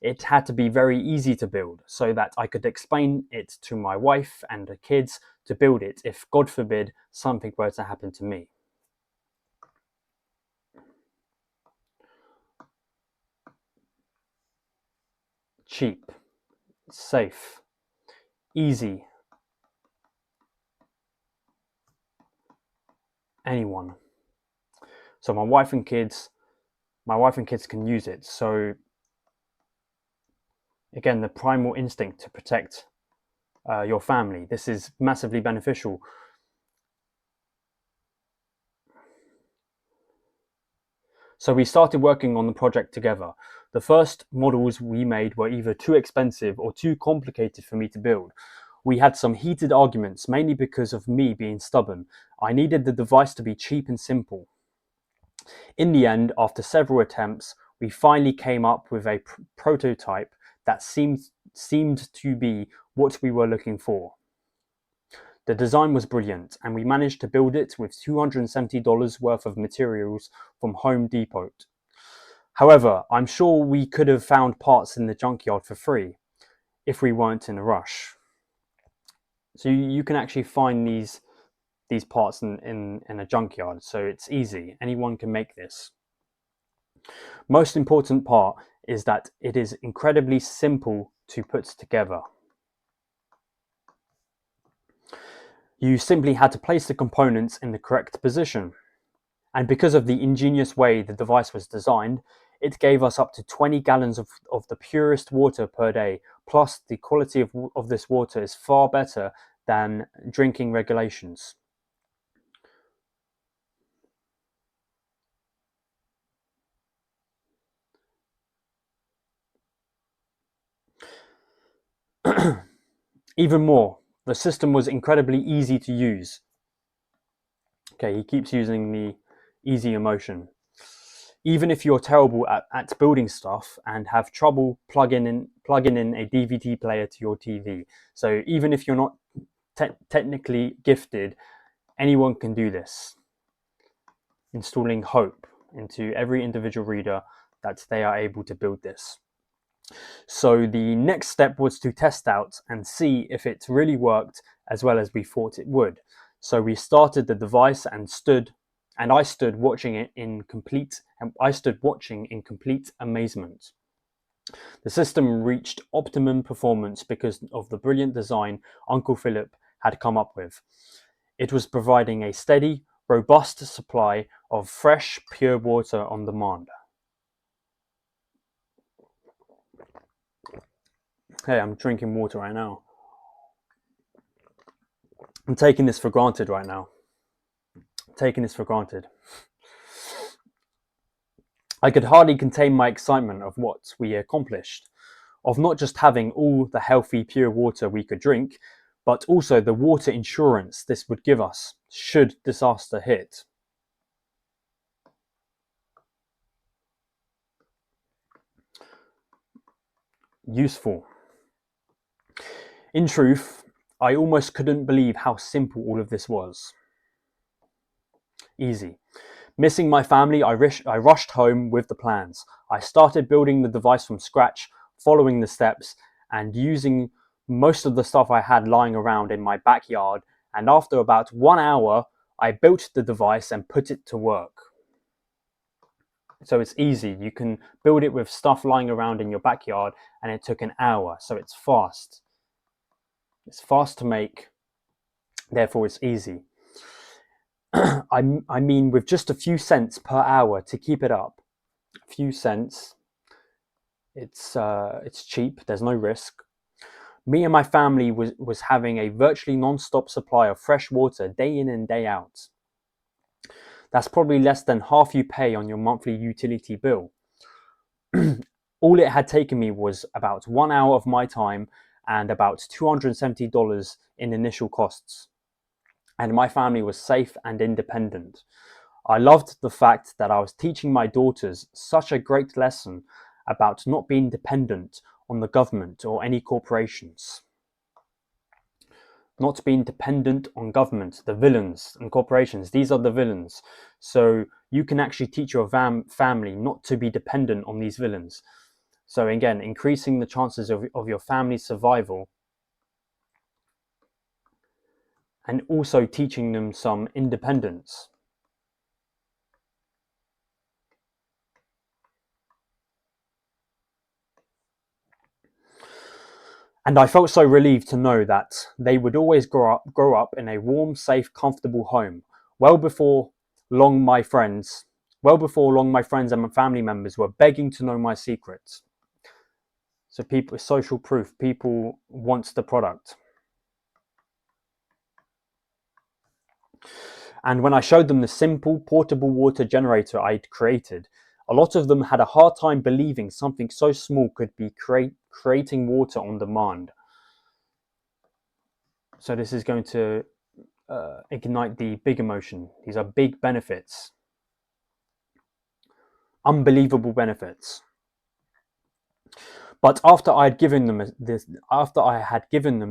It had to be very easy to build so that I could explain it to my wife and the kids to build it if, God forbid, something were to happen to me. Cheap, safe, easy. Anyone. So my wife and kids can use it. So again, the primal instinct to protect your family. This is massively beneficial. So we started working on the project together. The first models we made were either too expensive or too complicated for me to build. We had some heated arguments, mainly because of me being stubborn. I needed the device to be cheap and simple. In the end, after several attempts, we finally came up with a prototype that seemed to be what we were looking for. The design was brilliant, and we managed to build it with $270 worth of materials from Home Depot. However, I'm sure we could have found parts in the junkyard for free if we weren't in a rush. So you can actually find these parts in a junkyard, so it's easy. Anyone can make this. Most important part is that it is incredibly simple to put together. You simply had to place the components in the correct position. And because of the ingenious way the device was designed, it gave us up to 20 gallons of the purest water per day. Plus, the quality of this water is far better than drinking regulations. Even more, the system was incredibly easy to use. Okay, he keeps using the easy emotion. Even if you're terrible at building stuff and have trouble plugging in a DVD player to your TV. So even if you're not technically gifted, anyone can do this. Installing hope into every individual reader that they are able to build this. So the next step was to test out and see if it really worked as well as we thought it would. So we started the device and I stood watching in complete amazement. The system reached optimum performance because of the brilliant design Uncle Philip had come up with. It was providing a steady, robust supply of fresh, pure water on demand. Hey, I'm drinking water right now. I'm taking this for granted right now. Taking this for granted. I could hardly contain my excitement of what we accomplished, of not just having all the healthy, pure water we could drink, but also the water insurance this would give us should disaster hit. Useful. In truth, I almost couldn't believe how simple all of this was. Easy. Missing my family, I rushed home with the plans. I started building the device from scratch, following the steps, and using most of the stuff I had lying around in my backyard. And after about 1 hour, I built the device and put it to work. So it's easy. You can build it with stuff lying around in your backyard, and it took an hour. So it's fast. It's fast to make, therefore it's easy. I mean, with just a few cents per hour to keep it up. A few cents. It's cheap. There's no risk. Me and my family was having a virtually non-stop supply of fresh water day in and day out. That's probably less than half you pay on your monthly utility bill. All it had taken me was about 1 hour of my time and about $270 in initial costs. And my family was safe and independent. I loved the fact that I was teaching my daughters such a great lesson about not being dependent on the government or any corporations. Not being dependent on government, the villains and corporations, these are the villains. So you can actually teach your family not to be dependent on these villains. So again, increasing the chances of your family's survival, and also teaching them some independence. And I felt so relieved to know that they would always grow up in a warm, safe, comfortable home. Well before long, my friends and my family members were begging to know my secrets. So people, social proof, people want the product. And when I showed them the simple portable water generator I'd created, a lot of them had a hard time believing something so small could be creating water on demand. So this is going to ignite the big emotion. These are big benefits. Unbelievable benefits. But after I had given them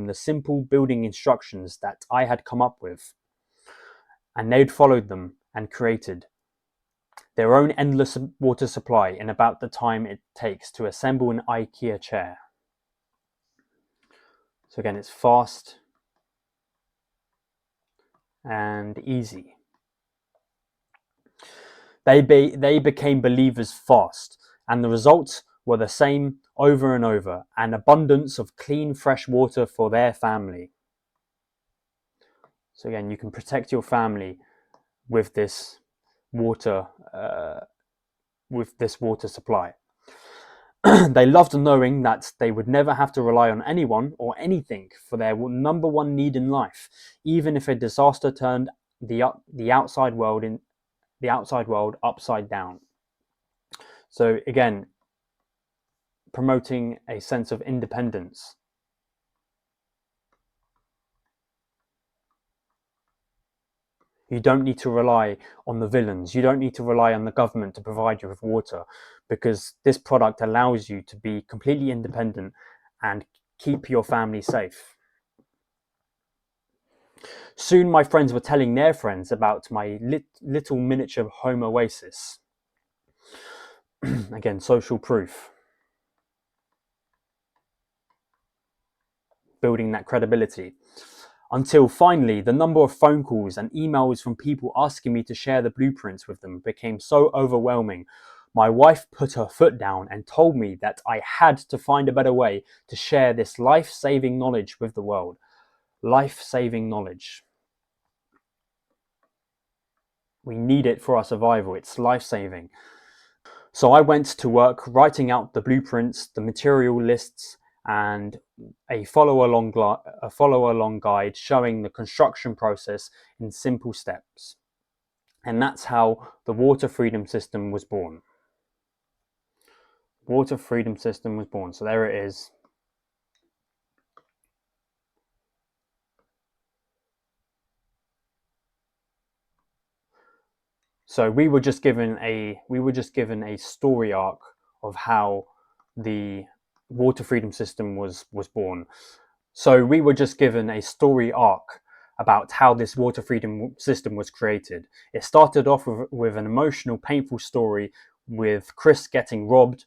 the simple building instructions that I had come up with, and they'd followed them and created their own endless water supply in about the time it takes to assemble an IKEA chair. So again, it's fast and easy. They became believers fast, and the results were the same over and over: an abundance of clean, fresh water for their family. So again, you can protect your family with this water supply. They loved knowing that they would never have to rely on anyone or anything for their number one need in life, even if a disaster turned the outside world upside down. So again, promoting a sense of independence. You don't need to rely on the villains. You don't need to rely on the government to provide you with water, because this product allows you to be completely independent and keep your family safe. Soon my friends were telling their friends about my little miniature home oasis. Again, social proof. Building that credibility. Until finally, the number of phone calls and emails from people asking me to share the blueprints with them became so overwhelming. My wife put her foot down and told me that I had to find a better way to share this life-saving knowledge with the world. Life-saving knowledge. We need it for our survival. It's life-saving. So I went to work writing out the blueprints, the material lists, and a follow-along guide showing the construction process in simple steps. And that's how the Water Freedom System was born. Water Freedom System was born. So there it is. So we were just given a story arc of how the Water Freedom System was born. So we were just given a story arc about how this water freedom system was created. It started off with an emotional, painful story with Chris getting robbed,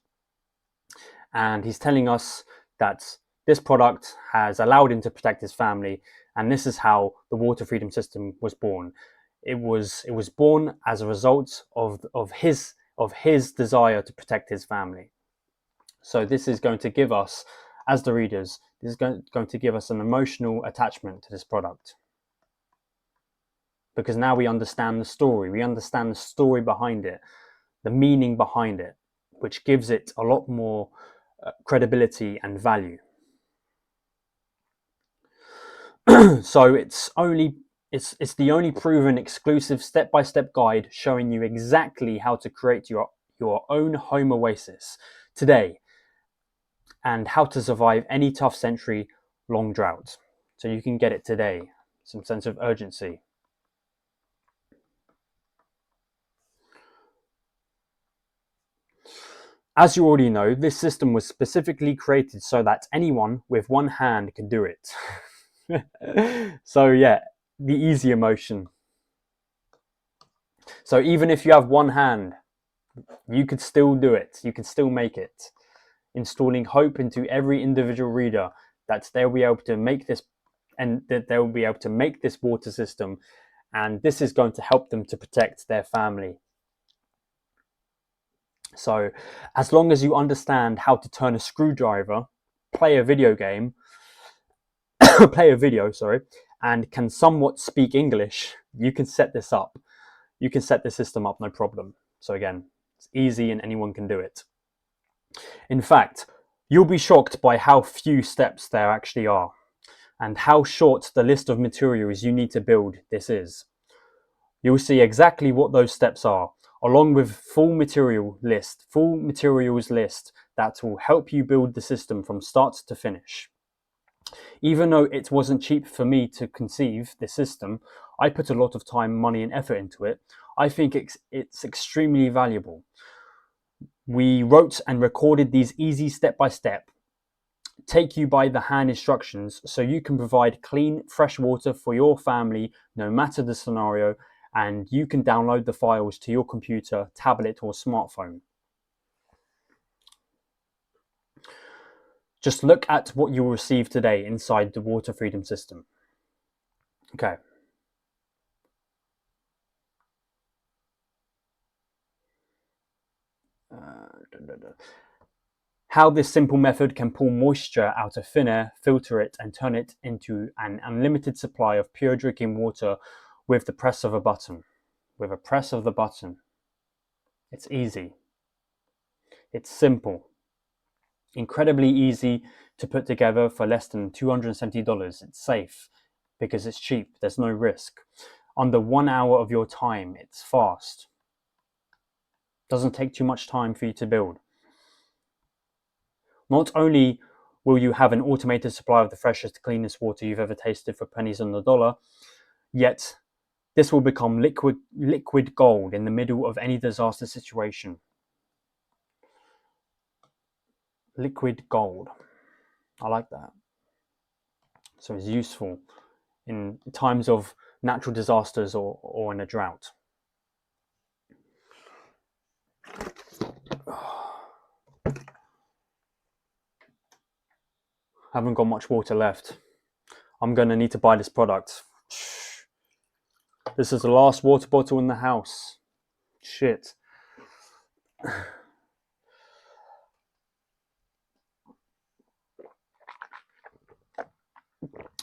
and he's telling us that this product has allowed him to protect his family, and this is how the water freedom system was born. It was born as a result of his desire to protect his family. So this is going to give us, as the readers, this is going to give us an emotional attachment to this product. Because now we understand the story. We understand the story behind it, the meaning behind it, which gives it a lot more credibility and value. So it's the only proven exclusive step-by-step guide showing you exactly how to create your own home oasis today, and how to survive any tough century-long drought. So you can get it today. Some sense of urgency. As you already know, this system was specifically created so that anyone with one hand can do it. So yeah, the easy emotion. So even if you have one hand, you could still do it. You can still make it. Installing hope into every individual reader that they'll be able to make this, and that they'll be able to make this water system, and this is going to help them to protect their family. So as long as you understand how to turn a screwdriver, play a video, and can somewhat speak English, you can set this up. You can set the system up, no problem. So again, it's easy and anyone can do it. In fact, you'll be shocked by how few steps there actually are, and how short the list of materials you need to build this is. You'll see exactly what those steps are, along with full materials list that will help you build the system from start to finish. Even though it wasn't cheap for me to conceive this system, I put a lot of time, money, and effort into it. I think it's extremely valuable. We wrote and recorded these easy step-by-step, take you by the hand instructions so you can provide clean, fresh water for your family no matter the scenario, and you can download the files to your computer, tablet, or smartphone. Just look at what you'll receive today inside the Water Freedom System. Okay. How this simple method can pull moisture out of thin air, filter it, and turn it into an unlimited supply of pure drinking water with the press of a button. With a press of the button. It's easy. It's simple. Incredibly easy to put together for less than $270. It's safe because it's cheap. There's no risk. Under 1 hour of your time, it's fast. Doesn't take too much time for you to build. Not only will you have an automated supply of the freshest, cleanest water you've ever tasted for pennies on the dollar, yet This will become liquid gold in the middle of any disaster situation. Liquid gold. I like that. So it's useful in times of natural disasters or in a drought. Haven't got much water left. I'm going to need to buy this product. This is the last water bottle in the house. Shit.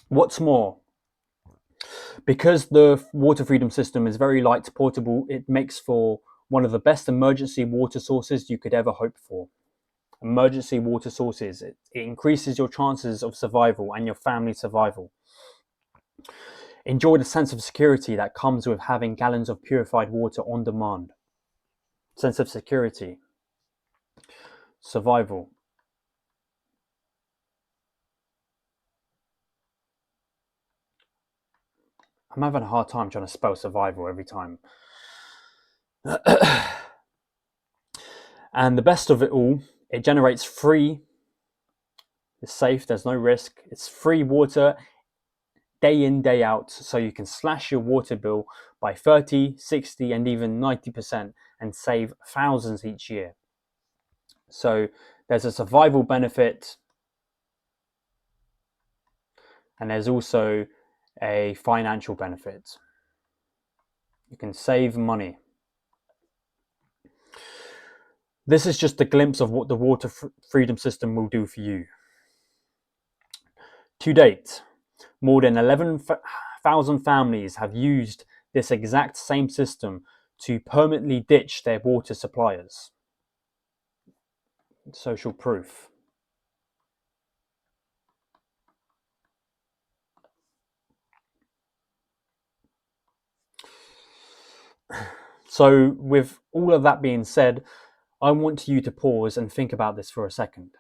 What's more, because the water freedom system is very light, portable, it makes for one of the best emergency water sources you could ever hope for. Emergency water sources, it increases your chances of survival and your family's survival. Enjoy the sense of security that comes with having gallons of purified water on demand. Sense of security. Survival. I'm having a hard time trying to spell survival every time. And the best of it all, it generates free, it's safe, there's no risk, it's free water day in, day out, so you can slash your water bill by 30, 60, and even 90% and save thousands each year. So there's a survival benefit, and there's also a financial benefit. You can save money. This is just a glimpse of what the water freedom system will do for you. To date, more than 11,000 families have used this exact same system to permanently ditch their water suppliers. Social proof. So with all of that being said, I want you to pause and think about this for a second.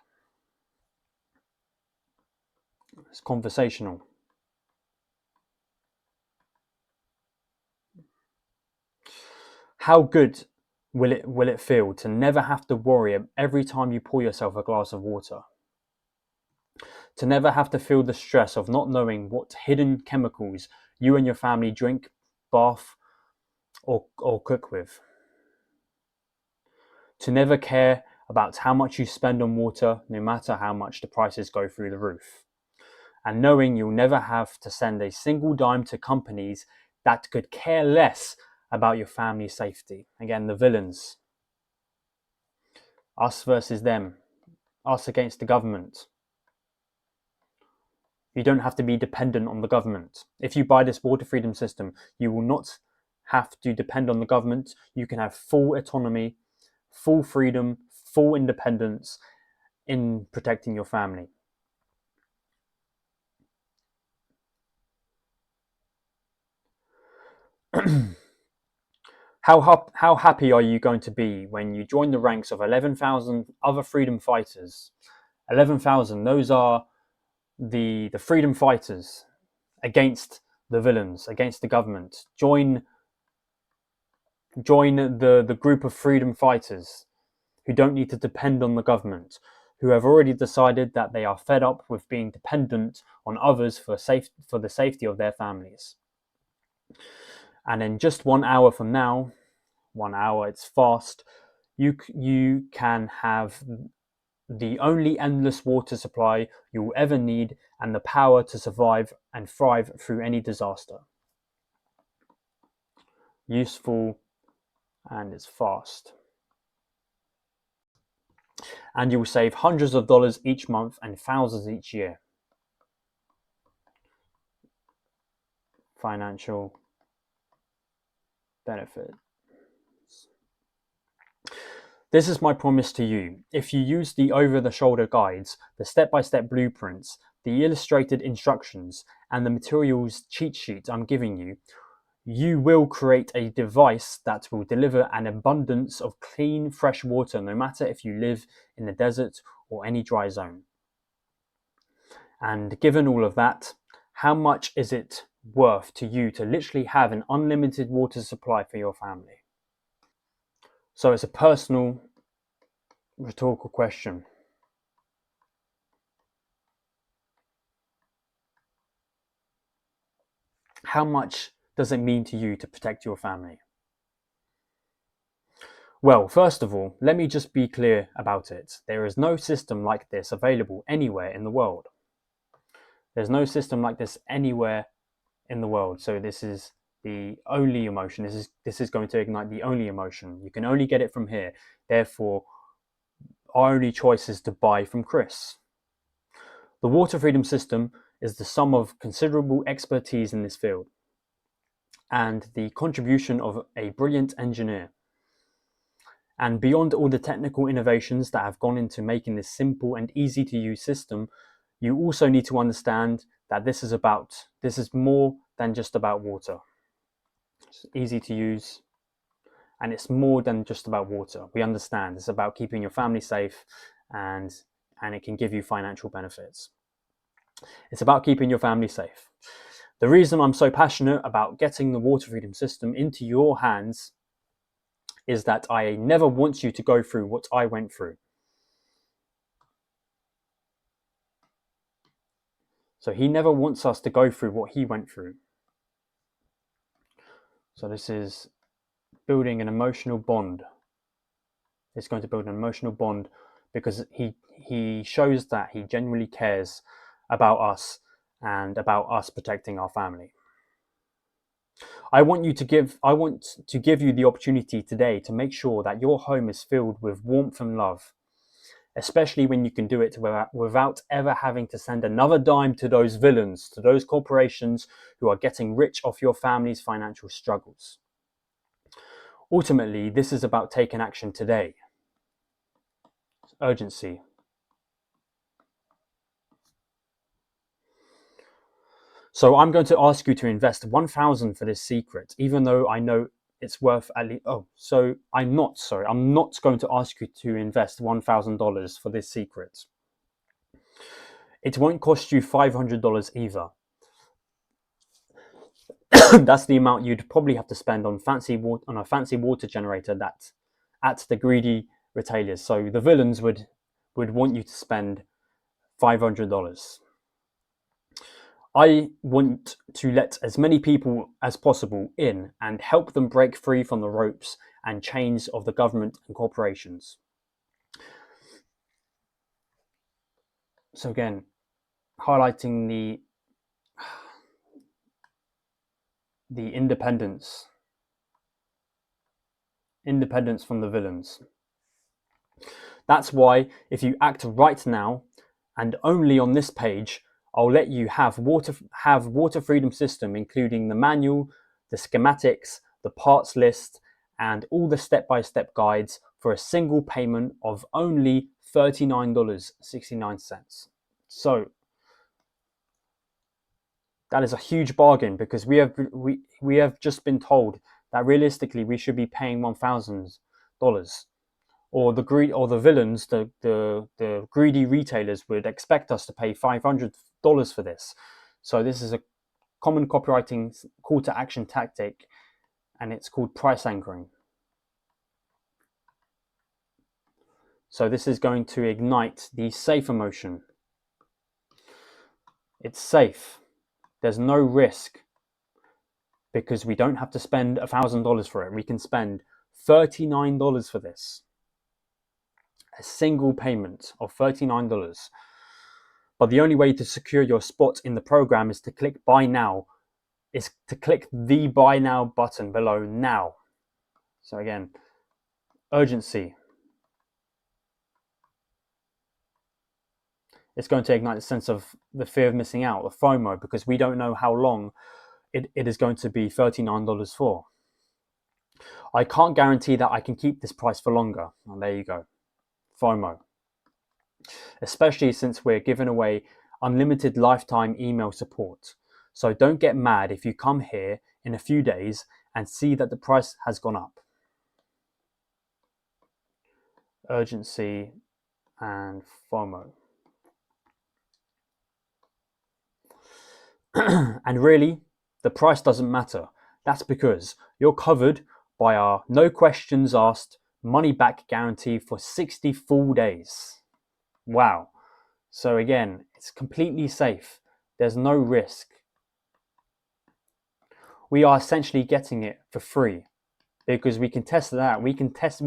It's conversational. How good will it feel to never have to worry every time you pour yourself a glass of water? To never have to feel the stress of not knowing what hidden chemicals you and your family drink, bath, or cook with. To never care about how much you spend on water, no matter how much the prices go through the roof. And knowing you'll never have to send a single dime to companies that could care less about your family's safety. Again, the villains. Us versus them. Us against the government. You don't have to be dependent on the government. If you buy this water freedom system, you will not have to depend on the government. You can have full autonomy, full freedom, full independence in protecting your family. How happy are you going to be when you join the ranks of 11,000 other freedom fighters? 11,000, those are the freedom fighters against the villains, against the government. Join the group of freedom fighters who don't need to depend on the government, who have already decided that they are fed up with being dependent on others for the safety of their families. And in just 1 hour from now, 1 hour, it's fast, you can have the only endless water supply you will ever need and the power to survive and thrive through any disaster. Useful, and it's fast. And you will save hundreds of dollars each month and thousands each year. Financial benefit. This is my promise to you. If you use the over-the-shoulder guides, the step-by-step blueprints, the illustrated instructions, and the materials cheat sheet I'm giving you, you will create a device that will deliver an abundance of clean, fresh water, no matter if you live in the desert or any dry zone. And given all of that, how much is it worth to you to literally have an unlimited water supply for your family? So it's a personal, rhetorical question. How much does it mean to you to protect your family? Well, first of all, let me just be clear about it. There is no system like this available anywhere in the world. There's no system like this anywhere in the world. So this is the only emotion. This is going to ignite the only emotion. You can only get it from here. Therefore, our only choice is to buy from Chris. The water freedom system is the sum of considerable expertise in this field and the contribution of a brilliant engineer. And beyond all the technical innovations that have gone into making this simple and easy to use system, you also need to understand that this is more than just about water. It's easy to use, and it's more than just about water. We understand it's about keeping your family safe, and it can give you financial benefits. It's about keeping your family safe. The reason I'm so passionate about getting the water freedom system into your hands is that I never want you to go through what I went through. So he never wants us to go through what he went through. So this is building an emotional bond. It's going to build an emotional bond because he shows that he genuinely cares about us and about us protecting our family. I want to give you the opportunity today to make sure that your home is filled with warmth and love, especially when you can do it without ever having to send another dime to those villains, to those corporations who are getting rich off your family's financial struggles. Ultimately, this is about taking action today. Urgency. So I'm going to ask you to invest 1,000 for this secret, even though I know it's worth at least. I'm not going to ask you to invest $1,000 for this secret. It won't cost you $500 either. That's the amount you'd probably have to spend on a fancy water generator that at the greedy retailers. So the villains would want you to spend $500. I want to let as many people as possible in and help them break free from the ropes and chains of the government and corporations. So again, highlighting the independence from the villains. That's why if you act right now and only on this page, I'll let you have water freedom system, including the manual, the schematics, the parts list, and all the step-by-step guides for a single payment of only $39.69. So that is a huge bargain because we have just been told that realistically we should be paying $1,000. Or the villains, the greedy retailers would expect us to pay $500 for this. So this is a common copywriting call to action tactic, and it's called price anchoring. So this is going to ignite the safe emotion. It's safe. There's no risk because we don't have to spend $1,000 for it. We can spend $39 for this. A single payment of $39. But the only way to secure your spot in the program is to click buy now. Is to click the buy now button below now. So again, urgency. It's going to ignite the sense of the fear of missing out, the FOMO, because we don't know how long it is going to be $39 for. I can't guarantee that I can keep this price for longer. And there you go. FOMO. Especially since we're giving away unlimited lifetime email support. So don't get mad if you come here in a few days and see that the price has gone up. Urgency and FOMO. And really, the price doesn't matter. That's because you're covered by our no questions asked money back guarantee for 60 full days. Wow. So again, it's completely safe. There's no risk. We are essentially getting it for free because we can test it out. We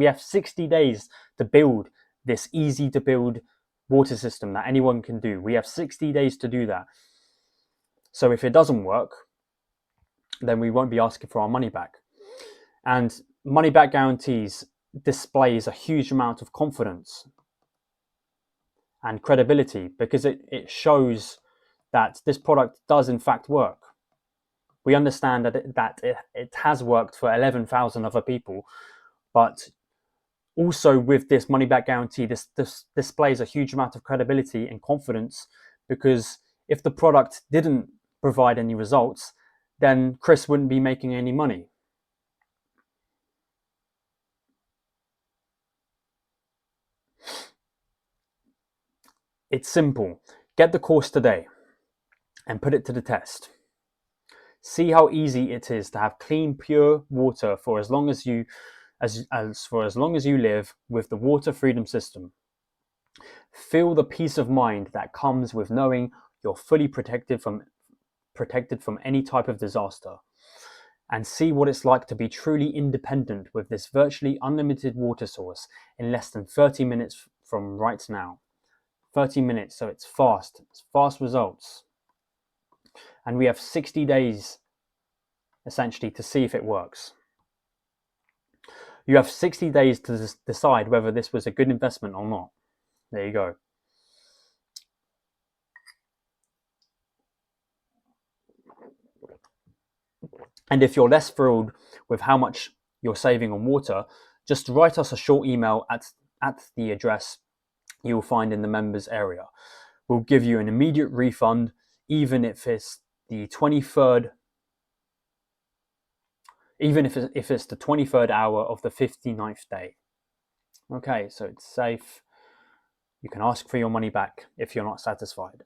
have 60 days to build this easy to build water system that anyone can do. We have 60 days to do that. So if it doesn't work, then we won't be asking for our money back. And money back guarantees displays a huge amount of confidence and credibility because it shows that this product does in fact work. We understand that it has worked for 11,000 other people, but also with this money back guarantee, this displays a huge amount of credibility and confidence, because if the product didn't provide any results, then Chris wouldn't be making any money. It's simple. Get the course today and put it to the test. See how easy it is to have clean, pure water for as long as you live with the Water Freedom System. Feel the peace of mind that comes with knowing you're fully protected from any type of disaster. And see what it's like to be truly independent with this virtually unlimited water source in less than 30 minutes from right now. 30 minutes, so it's fast results. And we have 60 days essentially to see if it works. You have 60 days to decide whether this was a good investment or not. There you go. And if you're less thrilled with how much you're saving on water, just write us a short email at the address you'll find in the members area. We'll give you an immediate refund, even if it's the 23rd, even if it's the 23rd hour of the 59th day. Okay, so it's safe. You can ask for your money back if you're not satisfied.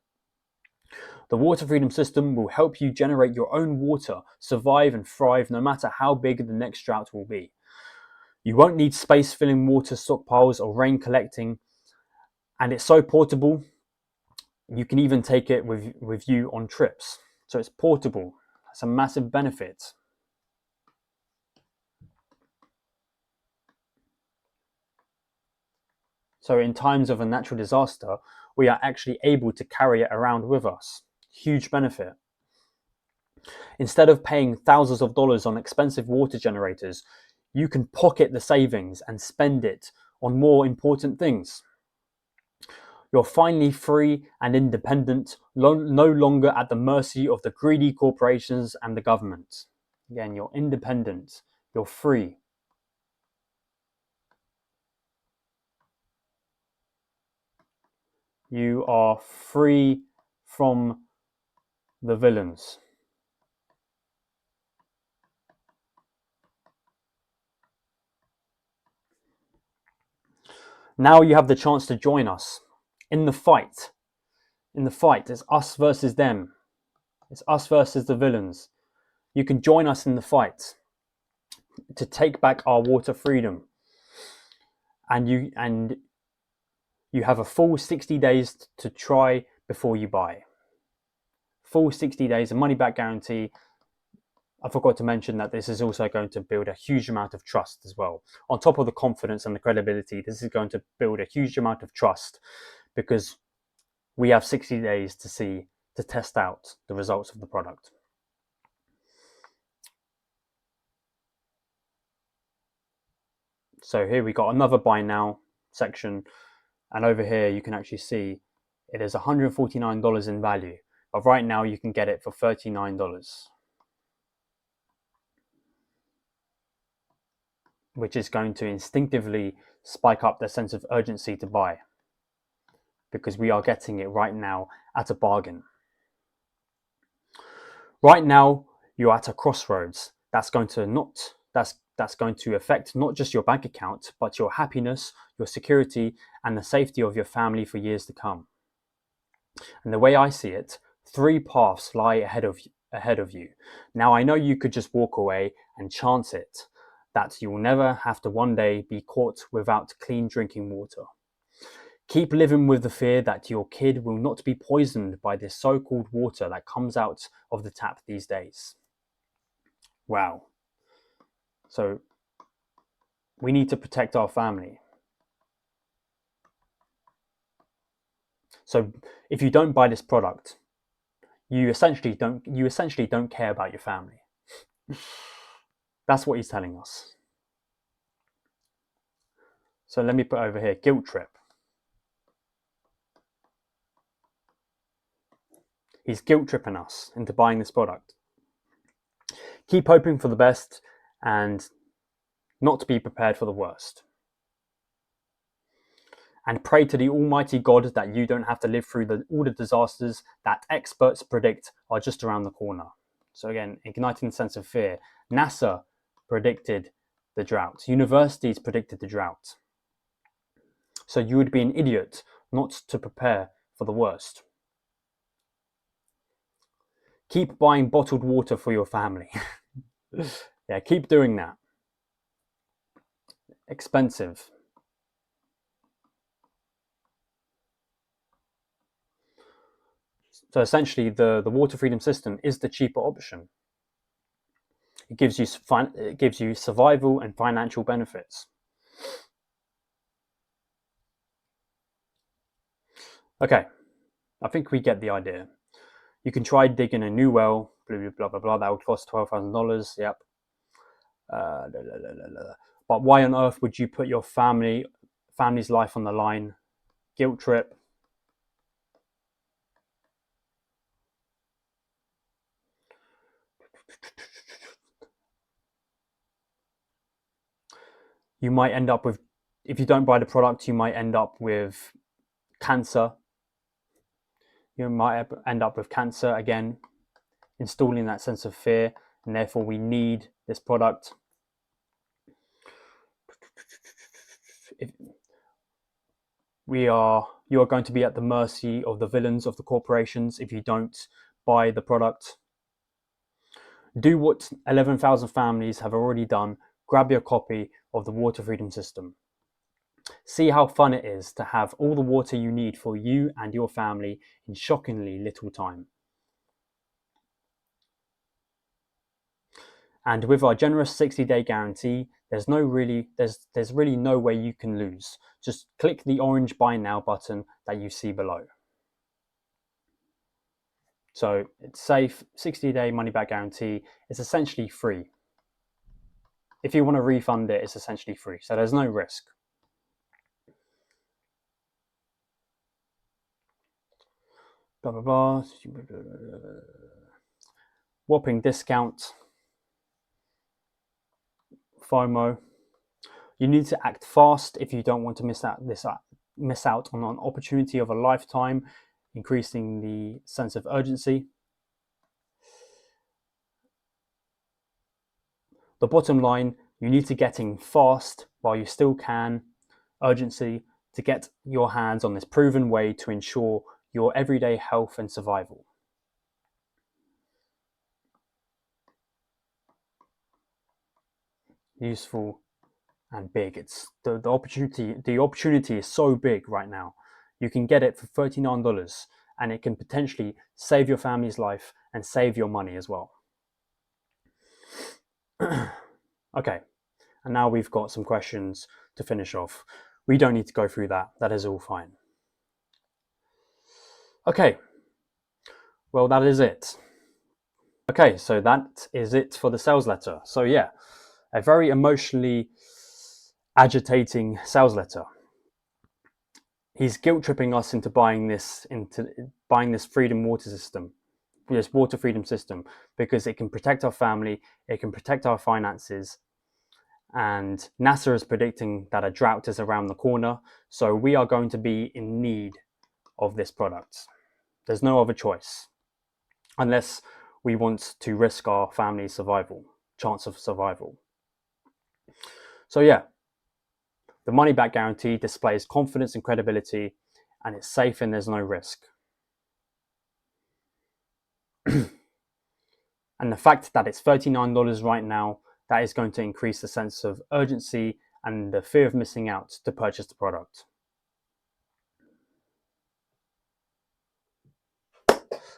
The Water Freedom System will help you generate your own water, survive and thrive no matter how big the next drought will be. You won't need space-filling water stockpiles or rain collecting, and it's so portable, you can even take it with you on trips. So it's portable. That's a massive benefit. So in times of a natural disaster, we are actually able to carry it around with us. Huge benefit. Instead of paying thousands of dollars on expensive water generators, you can pocket the savings and spend it on more important things. You're finally free and independent, no longer at the mercy of the greedy corporations and the government. Again, you're independent, you're free. You are free from the villains. Now you have the chance to join us in the fight. In the fight, it's us versus them. It's us versus the villains. You can join us in the fight to take back our water freedom. And you have a full 60 days to try before you buy. Full 60 days, a money back guarantee. I forgot to mention that this is also going to build a huge amount of trust as well. On top of the confidence and the credibility, this is going to build a huge amount of trust because we have 60 days to test out the results of the product. So here we got another buy now section, and over here you can actually see it is $149 in value, but right now you can get it for $39, which is going to instinctively spike up the sense of urgency to buy, because we are getting it right now at a bargain. Right now, you're at a crossroads that's going to affect not just your bank account, but your happiness, your security, and the safety of your family for years to come. And the way I see it, 3 paths lie ahead ahead of you. Now, I know you could just walk away and chance it, that you'll never have to one day be caught without clean drinking water. Keep living with the fear that your kid will not be poisoned by this so-called water that comes out of the tap these days. Wow. So we need to protect our family. So if you don't buy this product, you essentially don't care about your family. That's what he's telling us. So let me put over here, guilt trip. He's guilt tripping us into buying this product. Keep hoping for the best and not be prepared for the worst. And pray to the Almighty God that you don't have to live through all the disasters that experts predict are just around the corner. So again, igniting the sense of fear. NASA predicted the drought. Universities predicted the drought. So you would be an idiot not to prepare for the worst. Keep buying bottled water for your family. Yeah, keep doing that. Expensive. So essentially, the water freedom system is the cheaper option. It gives you survival and financial benefits. Okay, I think we get the idea. You can try digging a new well, blah, blah, blah, blah, blah. That would cost $12,000. Yep. But why on earth would you put your family's life on the line? Guilt trip. You might end up with, if you don't buy the product, you might end up with cancer. You might end up with cancer again, installing that sense of fear, and therefore we need this product. You are going to be at the mercy of the villains of the corporations if you don't buy the product. Do what 11,000 families have already done. Grab your copy of the Water Freedom System. See how fun it is to have all the water you need for you and your family in shockingly little time. And with our generous 60-day guarantee, there's really no way you can lose. Just click the orange buy now button that you see below. So it's safe, 60-day money back guarantee. It's essentially free. If you want to refund it, it's essentially free. So there's no risk. Blah, blah, blah. Whopping discount. FOMO. You need to act fast if you don't want to miss out on an opportunity of a lifetime, increasing the sense of urgency. The bottom line, you need to get in fast while you still can. Urgency to get your hands on this proven way to ensure your everyday health and survival. Useful and big. It's the opportunity is so big right now. You can get it for $39 and it can potentially save your family's life and save your money as well. Okay, and now we've got some questions to finish off. We don't need to go through that. That is all fine. Okay, well, that is it. Okay, so that is it for the sales letter. So yeah, a very emotionally agitating sales letter. He's guilt tripping us into buying this freedom water system, this water freedom system, because it can protect our family, it can protect our finances, and NASA is predicting that a drought is around the corner. So we are going to be in need of this product. There's no other choice, unless we want to risk our family's chance of survival. So yeah, the money back guarantee displays confidence and credibility, and it's safe and there's no risk. And the fact that it's $39 right now, that is going to increase the sense of urgency and the fear of missing out to purchase the product.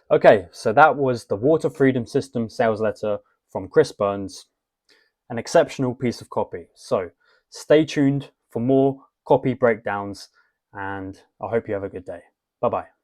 Okay, so that was the Water Freedom System sales letter from Chris Burns, an exceptional piece of copy. So stay tuned for more copy breakdowns, and I hope you have a good day. Bye-bye.